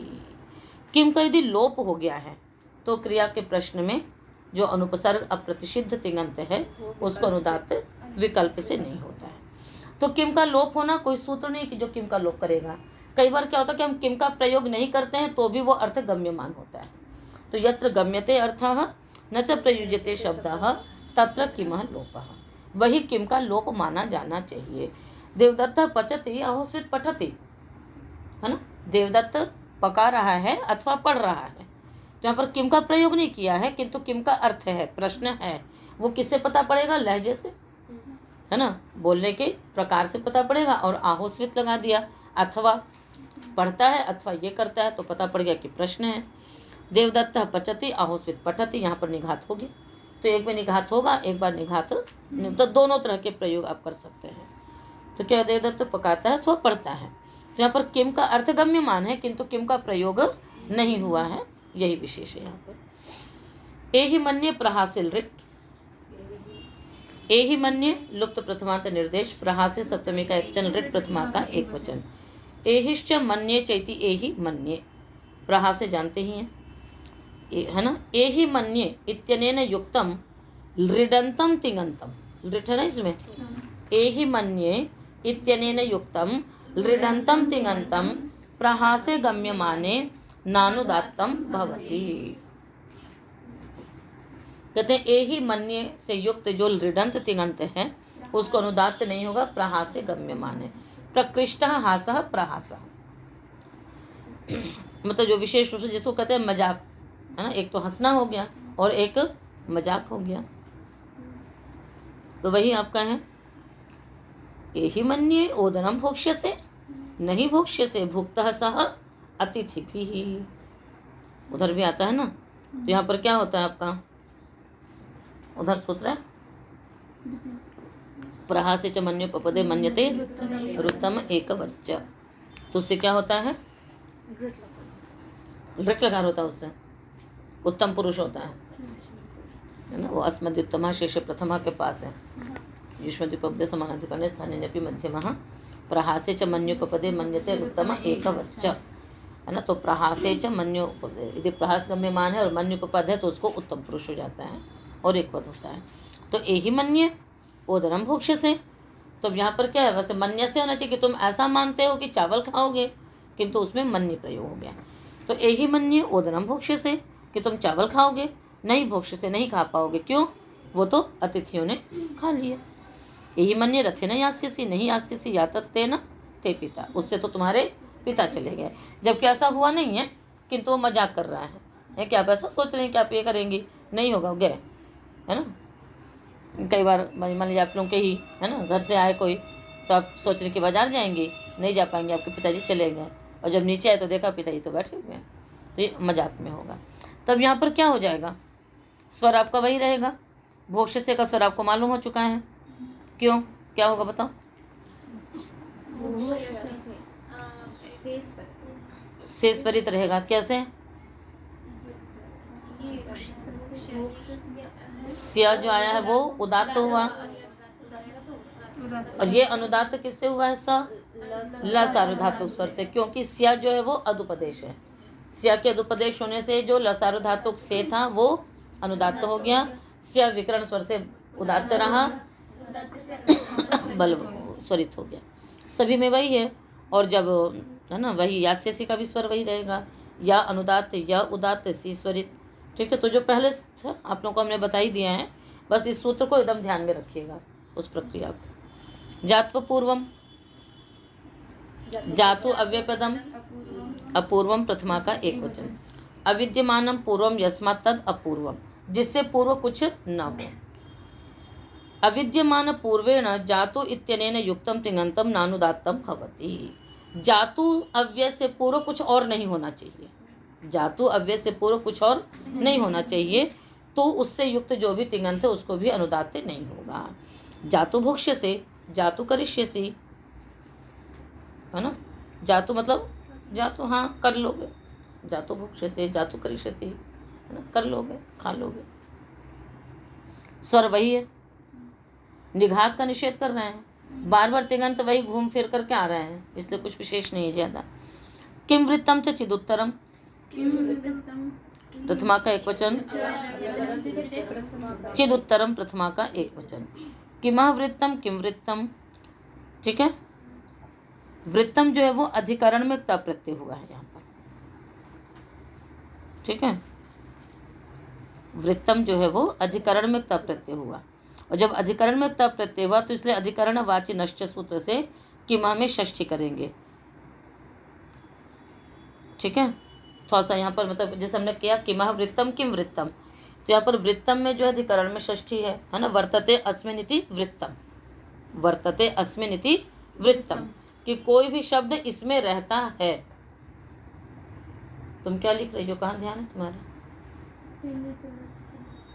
किम का यदि लोप हो गया है तो क्रिया के प्रश्न में जो अनुपसर्ग अप्रतिषिद्ध तिङंत है उसको अनुदात्त विकल्प से नहीं होता है। तो किम का लोप होना कोई सूत्र नहीं कि जो किम का लोप करेगा। कई बार क्या होता है कि हम किम का प्रयोग नहीं करते हैं तो भी वो अर्थ गम्यमान होता है। तो यत्र गम्यते अर्थः न च प्रयुज्यते शब्दः तत्र किमः लोपः, वही किम का लोप माना जाना चाहिए। देवदत्त पचति आहोस्वित पठति, है ना, देवदत्त पका रहा है अथवा पढ़ रहा है। तो यहाँ पर किम का प्रयोग नहीं किया है, किंतु किम का अर्थ है, प्रश्न है, वो किससे पता पड़ेगा? लहजे से, है ना, बोलने के प्रकार से पता पड़ेगा। और आहोस्वित लगा दिया, अथवा पढ़ता है अथवा ये करता है, तो पता पड़ गया कि प्रश्न है। देवदत्त पचति आहोस्वित पठति, यहाँ पर निघात होगी, तो एक बार निघात होगा, एक बार निघात, तो दोनों तरह के प्रयोग आप कर सकते हैं। तो क्या देवदत्त पकाता है अथवा पढ़ता है, तो यहाँ पर किम का अर्थ गम्यमान है किंतु किम का प्रयोग नहीं हुआ है, यही विशेष है यहाँ पर। एहि मन्ये प्रहासिल रिट, एहि मन्ये लुप्त प्रथमांत निर्देश, प्रहासे सप्तमी का एक वचन, रिट प्रथमा का एक वचन। एहिश्च मन्ये चैति एहि मन्ये, प्रहासे जानते ही हैं, है ना। एहि मन्ये इत्यनेन युक्तम लृडंतम तिङंतम, लिट है ना इसमें, एहि मन्ये इत्यनेन युक्तम लृडंतम तिङंतम प्रहासे गम्यमाने नानुदात्तम भवति। कहते हैं एहि मन्ये से युक्त जो लृडंत तिङंत है उसको अनुदात्त नहीं होगा, प्रहासे गम्यमाने। प्रकृष्टः हासः प्रहासः, मतलब जो विशेष रूप से जिसको कहते हैं मजाक, है ना, एक तो हंसना हो गया और एक मजाक हो गया। तो वही आपका है एहि मन्ये ओदनम भोक्ष्यसे, नहीं भोक्ष्यसे भुक्तः सः अतिथिभिः, उधर भी आता है ना। तो यहाँ पर क्या होता है आपका, उधर सूत्र है प्रहासे च मन्योपपदे मन्यते रुत्तम एकवच्च, तो उससे क्या होता है, लृट लकार होता है, उससे उत्तम पुरुष होता है ना। वो अस्मद्युत्तमा शेष प्रथमा के पास है, युष्मद्युपपदे समानाधिकरणे स्थानीयपि मध्यमः प्रहासे च मन्योपपदे मन्यते रुत्तम एकवच्च, है ना। तो प्रहासे च मन्योपपदे, यदि प्रहास गम्यमान है और मन्योपपद है तो उसको उत्तम पुरुष हो जाता है और एक पद होता है। तो एहि मन्ये ओदनम भोक्ष्यसे, तो यहाँ पर क्या है, वैसे मन्य से होना चाहिए कि तुम ऐसा मानते हो कि चावल खाओगे, किंतु उसमें मन्य प्रयोग हो गया। तो एहि मन्ये ओदनम भोक्ष्यसे, कि तुम चावल खाओगे, नहीं भोक्ष्यसे नहीं खा पाओगे, क्यों, वो तो अतिथियों ने खा लिया। एहि मन्ये रथेन यास्यसि, नहीं यास्यसि यातस्तेन ते पिता, उससे तो तुम्हारे पिता चले गए, जबकि ऐसा हुआ नहीं है, किंतु वो मजाक कर रहा है कि आप ऐसा सोच रहे हैं कि आप ये करेंगी, नहीं होगा, गए, है ना। कई बार मान लीजिए आप लोगों के ही, है ना, घर से आए कोई, तो आप सोच रहे कि बाजार जाएंगे, नहीं जा पाएंगे, आपके पिताजी चले गए, और जब नीचे आए तो देखा पिताजी तो बैठे हुए हैं, तो ये मजाक में होगा। तब यहाँ पर क्या हो जाएगा, स्वर आपका वही रहेगा, भोक्ष्यसे का स्वर आपको मालूम हो चुका है, क्यों, क्या होगा बताओ, से स्वरित रहेगा, कैसे, स्या जो आया है वो उदात्त हुआ, और ये अनुदात्त किससे हुआ है, स ल सार्वधातुक स्वर से, क्योंकि स्या जो है वो अदुपदेश है, स्या के अदुपदेश होने से जो ल सार्वधातुक से था वो अनुदात्त हो गया, स्या विकरण स्वर से उदात्त रहा, बल स्वरित हो गया, सभी में वही है। और जब, है ना, वही यास्यसी का भी स्वर वही रहेगा, या अनुदात्त या उदात्त सी स्वरित, ठीक है। तो जो पहले था आप लोगों को हमने बता ही दिया है, बस इस सूत्र को एकदम ध्यान में रखिएगा, उस प्रक्रिया को। जात्व पूर्वम, जातु अव्यपदम, अपूर्वम प्रथमा का एक वचन, अविद्यमानम पूर्वम यस्मात् तद अपूर्वम, जिससे पूर्व कुछ न हो। अविद्यमान पूर्वेण जातु इत्यनेन युक्तम तिङंतम नानुदात्तम भवति, जातु अव्यय से पूर्व कुछ और नहीं होना चाहिए, जातु अव्यय से पूर्व कुछ और नहीं होना चाहिए, तो उससे युक्त जो भी तिङंत है उसको भी अनुदात्त नहीं होगा। जातु भोक्ष्यसे, जातु करिष्यसि, है ना, जातु मतलब जातु, हाँ कर लोगे, जातु भोक्ष्यसे, जातु करिष्यसि, है ना, कर लोगे, खा लोगे, स्वर वही है, निघात का निषेध कर रहे हैं, बार बार तिङंत वही घूम फिर करके आ रहे हैं, इसलिए कुछ विशेष नहीं है ज़्यादा। किम वृत्तम च चिदुत्तरम, प्रथमा का एक वचन, चिद उत्तरम प्रथमा का एक वचन। किमः वृत्तम किम वृत्तम, ठीक है। वृत्तम जो है वो अधिकरण में क्ता प्रत्यय हुआ है यहाँ पर, ठीक है। वृत्तम जो है वो अधिकरण में क्ता प्रत्यय हुआ, और जब अधिकरण में क्ता प्रत्यय हुआ तो इसलिए अधिकरण वाची नश्च सूत्र से किमा में षष्ठी करेंगे, ठीक है। थोड़ा सा यहाँ पर मतलब जैसे हमने किया किमा वृत्तम किम वृत्तम, तो यहाँ पर वृत्तम में जो है अधिकरण में षष्ठी है ना। वर्तते अस्मिन् इति वृत्तम, वर्तते अस्मिन् इति वृत्तम, कि कोई भी शब्द इसमें रहता है। तुम क्या लिख रही हो, कहाँ ध्यान है तुम्हारा?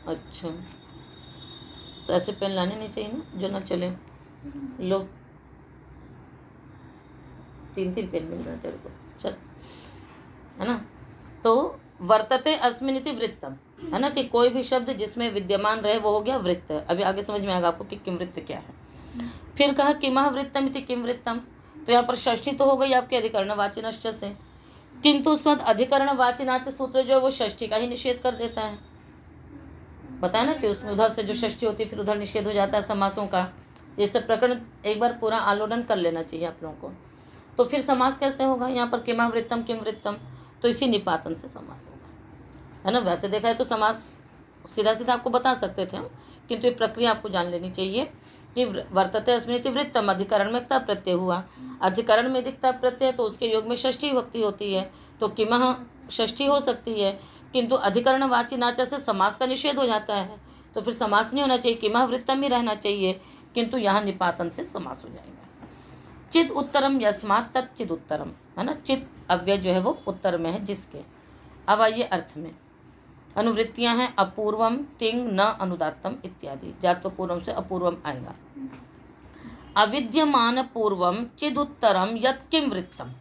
अच्छा, तो ऐसे पेन लाने नहीं चाहिए ना जो ना चले। लो 3 पेन मिल रहा है तेरे को, चल, है ना। तो वर्तते अस्मिन् इति वृत्तम, है ना, कि कोई भी शब्द जिसमें विद्यमान रहे वो हो गया वृत्त। अभी आगे समझ में आएगा आपको कि किम वृत्त क्या है। फिर कहा किमः वृत्तम इति किम वृत्तम, तो यहाँ पर षष्ठी तो हो गई आपकी अधिकरणवाची नश्च से, किंतु उसके बाद अधिकरणवाची नाच सूत्र जो है वो षष्ठी का ही निषेध कर देता है। बताया ना कि उसमें उधर से जो षष्ठी होती है फिर उधर निषेध हो जाता है समासों का। ये सब प्रकरण एक बार पूरा आलोडन कर लेना चाहिए आप लोगों को। तो फिर समास कैसे होगा यहाँ पर किमः वृत्तम किम वृत्तम, तो इसी निपातन से समास होगा, है ना। वैसे देखा है तो समास सीधा सीधा आपको बता सकते थे हम, किंतु ये प्रक्रिया आपको जान लेनी चाहिए कि वर्तते अस्मिन् इति वृत्तम अधिकरण में क्ता प्रत्यय हुआ, अधिकरण में दिखता प्रत्यय है तो उसके योग में षष्ठी विभक्ति होती है, तो किमः षष्ठी हो सकती है, किंतु अधिकरणवाची नाचा से समास का निषेध हो जाता है, तो फिर समास नहीं होना चाहिए, किमः वृत्तम ही रहना चाहिए, किंतु यहाँ निपातन से समास हो जाएगा। चिद उत्तरम यस्मात् तत् चिद उत्तरम, है ना। चिद अव्यय जो है वो उत्तर में है जिसके। अब आइए अर्थ में। अनुवृत्तियां हैं अपूर्वम, तिंग, न, अनुदात्तम इत्यादि। जात पूर्वम से अपूर्वम आएगा। अविद्यमान पूर्वम चिदुत्तरम यत् किम वृत्तम,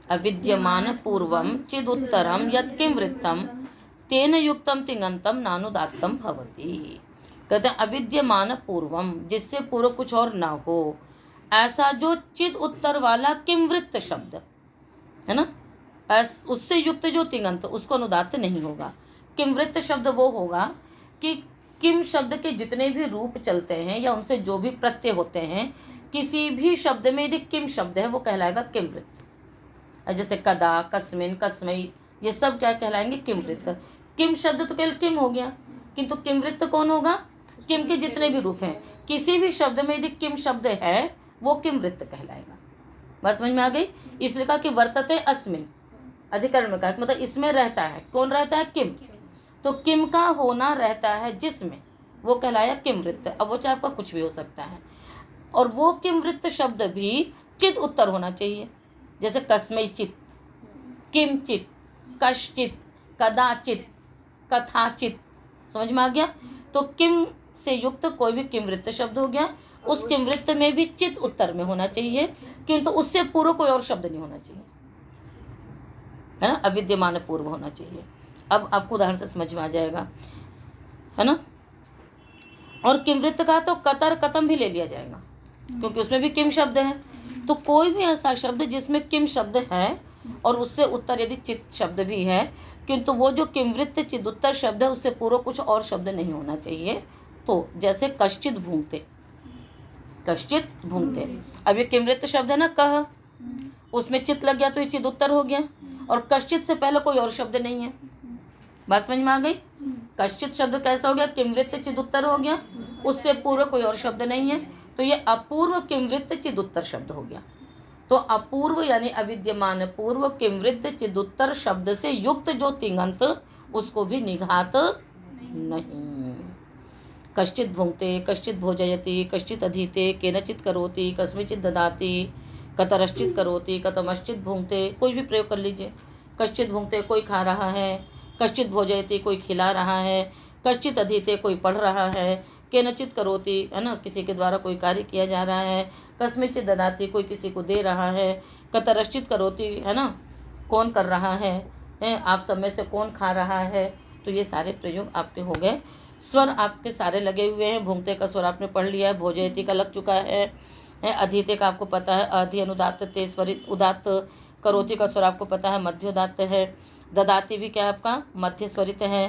अविद्यमान पूर्वम चिदुत्तरम यत् किम वृत्तम तेन युक्तम तिङन्तम नानुदात्तम भवति। कहते हैं अविद्यमान पूर्वम, जिससे पूर्व कुछ और ना हो, ऐसा जो चिद उत्तर वाला किम वृत्त शब्द है ना, उससे युक्त जो तिङन्त उसको अनुदात्त नहीं होगा। किम वृत्त शब्द वो होगा कि किम शब्द के जितने भी रूप चलते हैं या उनसे जो भी प्रत्यय होते हैं, किसी भी शब्द में यदि किम शब्द है वो कहलाएगा किम वृत्त। जैसे कदा, कस्मिन, कस्मई, ये सब क्या कहलाएंगे किम वृत्त। किम शब्द तो केवल किम हो गया, किंतु किम वृत्त कौन होगा? किम के जितने भी रूप हैं, किसी भी शब्द में यदि किम शब्द है वो किम वृत्त कहलाएगा। बात समझ में आ गई? इसलिए कहा कि वर्तते अस्मिन, अधिकरण में कहा मतलब इसमें रहता है। कौन रहता है? किम। तो किम का होना रहता है जिसमें, वो कहलाया किम वृत्त। अब वो चाहे आपका कुछ भी हो सकता है, और वो किम वृत्त शब्द भी चित उत्तर होना चाहिए। जैसे कस्मै चित, किमचित, कश्चित, कदाचित, कथाचित। समझ में आ गया? तो किम से युक्त कोई भी किम वृत्त शब्द हो गया, उस किम वृत्त में भी चित उत्तर में होना चाहिए, किंतु उससे पूर्व कोई और शब्द नहीं होना चाहिए, है ना। अविद्यमान पूर्व होना चाहिए। अब आपको उदाहरण से समझ में आ जाएगा, है ना। और किम वृत्त का तो कतर, कतम भी ले लिया जाएगा, क्योंकि उसमें भी किम शब्द है। तो कोई भी ऐसा शब्द जिसमें किम शब्द है और उससे उत्तर यदि चित शब्द भी है, किंतु वो जो किम वृत्त चिद उत्तर शब्द है उससे पूर्व कुछ और शब्द नहीं होना चाहिए। तो जैसे कश्चित भूंगते, कश्चित भूंगते, अब ये किम वृत्त शब्द है ना, कह, उसमें चित लग गया तो ये चिद उत्तर हो गया, और कश्चित से पहले कोई और शब्द नहीं है। बात समझ में आ गई? कश्चित शब्द कैसा हो गया? किमवृत्त चिदुत्तर हो गया, उससे पूर्व कोई और शब्द नहीं है, तो ये अपूर्व किमवृत्त चिदुत्तर शब्द हो गया। तो अपूर्व यानी अविद्यमान पूर्व किमवृत्त चिदुत्तर शब्द से युक्त जो तिङन्त, उसको भी निघात नहीं। कश्चित भुंक्ते, कश्चित भोजयति, कश्चित अधीते, केनचित करोति, कस्मिंचित ददाति, कतरश्चित करोति, कतमश्चित भुंक्ते, कोई भी प्रयोग कर लीजिए। कश्चित भुंक्ते कोई खा रहा है, कश्चित भोजयति कोई खिला रहा है, कश्चित अधीते कोई पढ़ रहा है, केनचित करोति, है ना, किसी के द्वारा कोई कार्य किया जा रहा है, कस्मिंचित ददाति कोई किसी को दे रहा है, कतरश्चित करोति, है ना, कौन कर रहा है, आप सब में से कौन खा रहा है। तो ये सारे प्रयोग आपके हो गए। स्वर आपके सारे लगे हुए हैं। भुंक्ते का स्वर आपने पढ़ लिया है, भोजयति का लग चुका है, अधीते का आपको पता है, अधि अनुदात्त ते स्वरित उदात्त, करोति का स्वर आपको पता है, मध्योदात्त है, ददाती भी क्या है आपका मध्य स्वरित है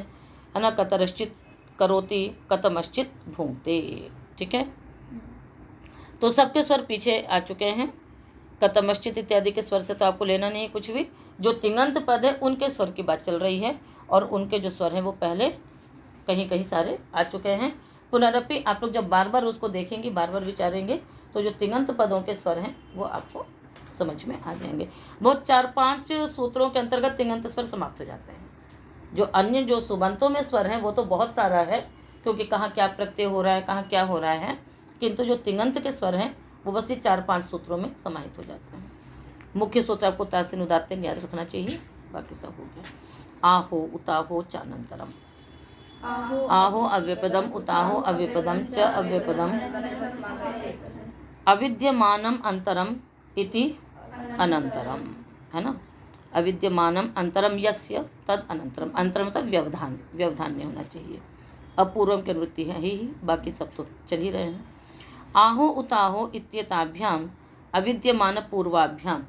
ना। कतरश्चित करोति, कतमश्चित भूंगते, ठीक है। तो सबके स्वर पीछे आ चुके हैं। कतमश्चित इत्यादि के स्वर से तो आपको लेना नहीं है कुछ भी। जो तिङंत पद है उनके स्वर की बात चल रही है और उनके जो स्वर हैं वो पहले कहीं कहीं सारे आ चुके हैं। पुनरपि आप लोग जब बार बार उसको देखेंगे, बार बार विचारेंगे, तो जो तिङंत पदों के स्वर हैं वो आपको समझ में आ जाएंगे। बहुत 4-5 सूत्रों के अंतर्गत तिङंत स्वर समाप्त हो जाते हैं। जो अन्य जो सुबंतों में स्वर हैं वो तो बहुत सारा है, क्योंकि कहाँ क्या प्रत्यय हो रहा है, कहाँ क्या हो रहा है, किंतु जो तिङंत के स्वर हैं वो बस ये 4-5 सूत्रों में समाहित हो जाते हैं। मुख्य सूत्र आपको तासिन उदात्तन याद रखना चाहिए, बाकी सब हो गया। आहो उताहो चानंतरम, आहो अव्यपदम, उताहो अव्यपदम, च अव्यपदम, अविद्यमानम अंतरम इति अनंतरम, है ना। अविद्यमानम अंतरम यस्य तद अनंतरम, अंतरम मतलब व्यवधान, व्यवधान में होना चाहिए। अपूर्वम की वृत्ति है ही, बाकी सब तो चल ही रहे हैं। आहो उताहो इत्येताभ्याम अविद्यमान पूर्वाभ्याम,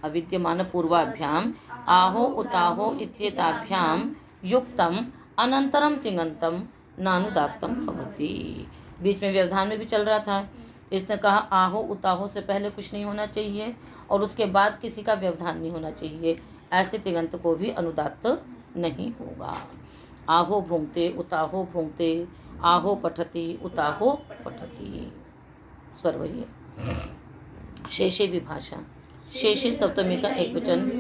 अविद्यमान पूर्वाभ्याम आहो उताहो इत्येताभ्याम युक्तम अनंतरम तिङंतम नानुदात्तम भवति। बीच में व्यवधान में भी चल रहा था। इसने कहा आहो उताहो से पहले कुछ नहीं होना चाहिए और उसके बाद किसी का व्यवधान नहीं होना चाहिए, ऐसे तिङंत को भी अनुदात्त नहीं होगा। आहो भुंगते, उताहो भुंगते, आहो पठति, उताहो पठति, स्वर वही है। शेषे विभाषा, शेषे सप्तमी का एक वचन,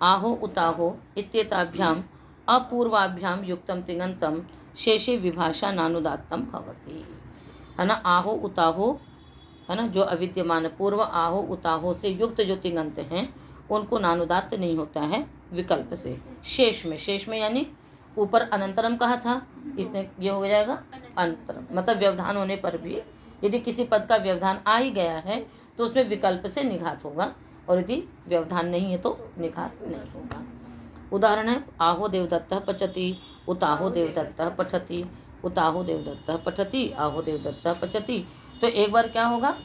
आहो उताहो इत्येताभ्याम अपूर्वाभ्याम युक्तम तिङंतम शेषे विभाषा नानुदात्तम भवति, है ना। आहो उताहो, है ना, जो अविद्यमान पूर्व आहो उताहो से युक्त जो तिङंत हैं उनको नानुदात्त नहीं होता है विकल्प से। शेष में, शेष में यानी ऊपर अनंतरम कहा था, इसने ये हो जाएगा अंतरम, मतलब व्यवधान होने पर भी यदि किसी पद का व्यवधान आ ही गया है तो उसमें विकल्प से निघात होगा, और यदि व्यवधान नहीं है तो निघात नहीं होगा। उदाहरण है आहो देवदत्तः पचति, उताहो देवदत्तः पठति, उताहो देवदत्तः पठति, आहो देवदत्तः पचति। तो एक बार क्या होगा,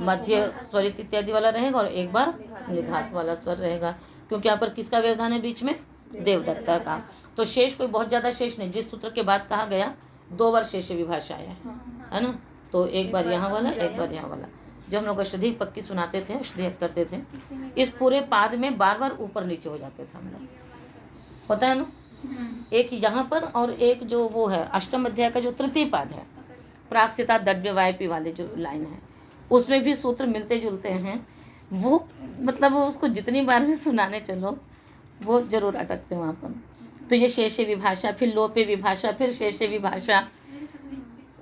मध्य स्वरित इत्यादि वाला रहेगा और एक बार निघात वाला स्वर रहेगा, क्योंकि यहाँ पर किसका व्यवधान है बीच में, देवदत्ता का। तो शेष कोई बहुत ज़्यादा शेष नहीं, जिस सूत्र के बाद कहा गया 2 बार शेष विभाषा है ना। तो एक बार यहाँ वाला, एक बार यहाँ वाला। जब हम लोग अष्टधी पक्की सुनाते थे, अष्टधी करते थे, इस पूरे पाद में बार बार ऊपर नीचे हो जाते थे हम लोग, होता है ना। एक यहाँ पर और एक जो वो है अष्टम अध्याय का जो तृतीय पाद है, प्राक्सिता दड्व्यवायपी वाले जो लाइन है, उसमें भी सूत्र मिलते जुलते हैं। वो मतलब उसको जितनी बार भी सुनाने चलो वो जरूर अटकते हैं वहाँ पर। तो ये शेषे विभाषा, फिर लोपे विभाषा, फिर शेषे विभाषा,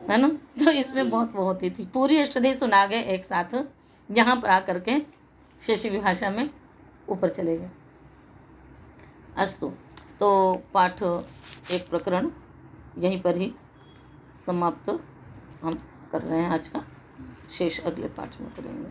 है ना। तो इसमें बहुत वो होती थी। पूरी अष्टधी सुना गए एक साथ, यहाँ पर आकर के शेषे विभाषा में ऊपर चले गए। अस्तु, तो पाठ एक प्रकरण यहीं पर ही समाप्त हम कर रहे हैं आज का, शेष अगले पाठ में करेंगे।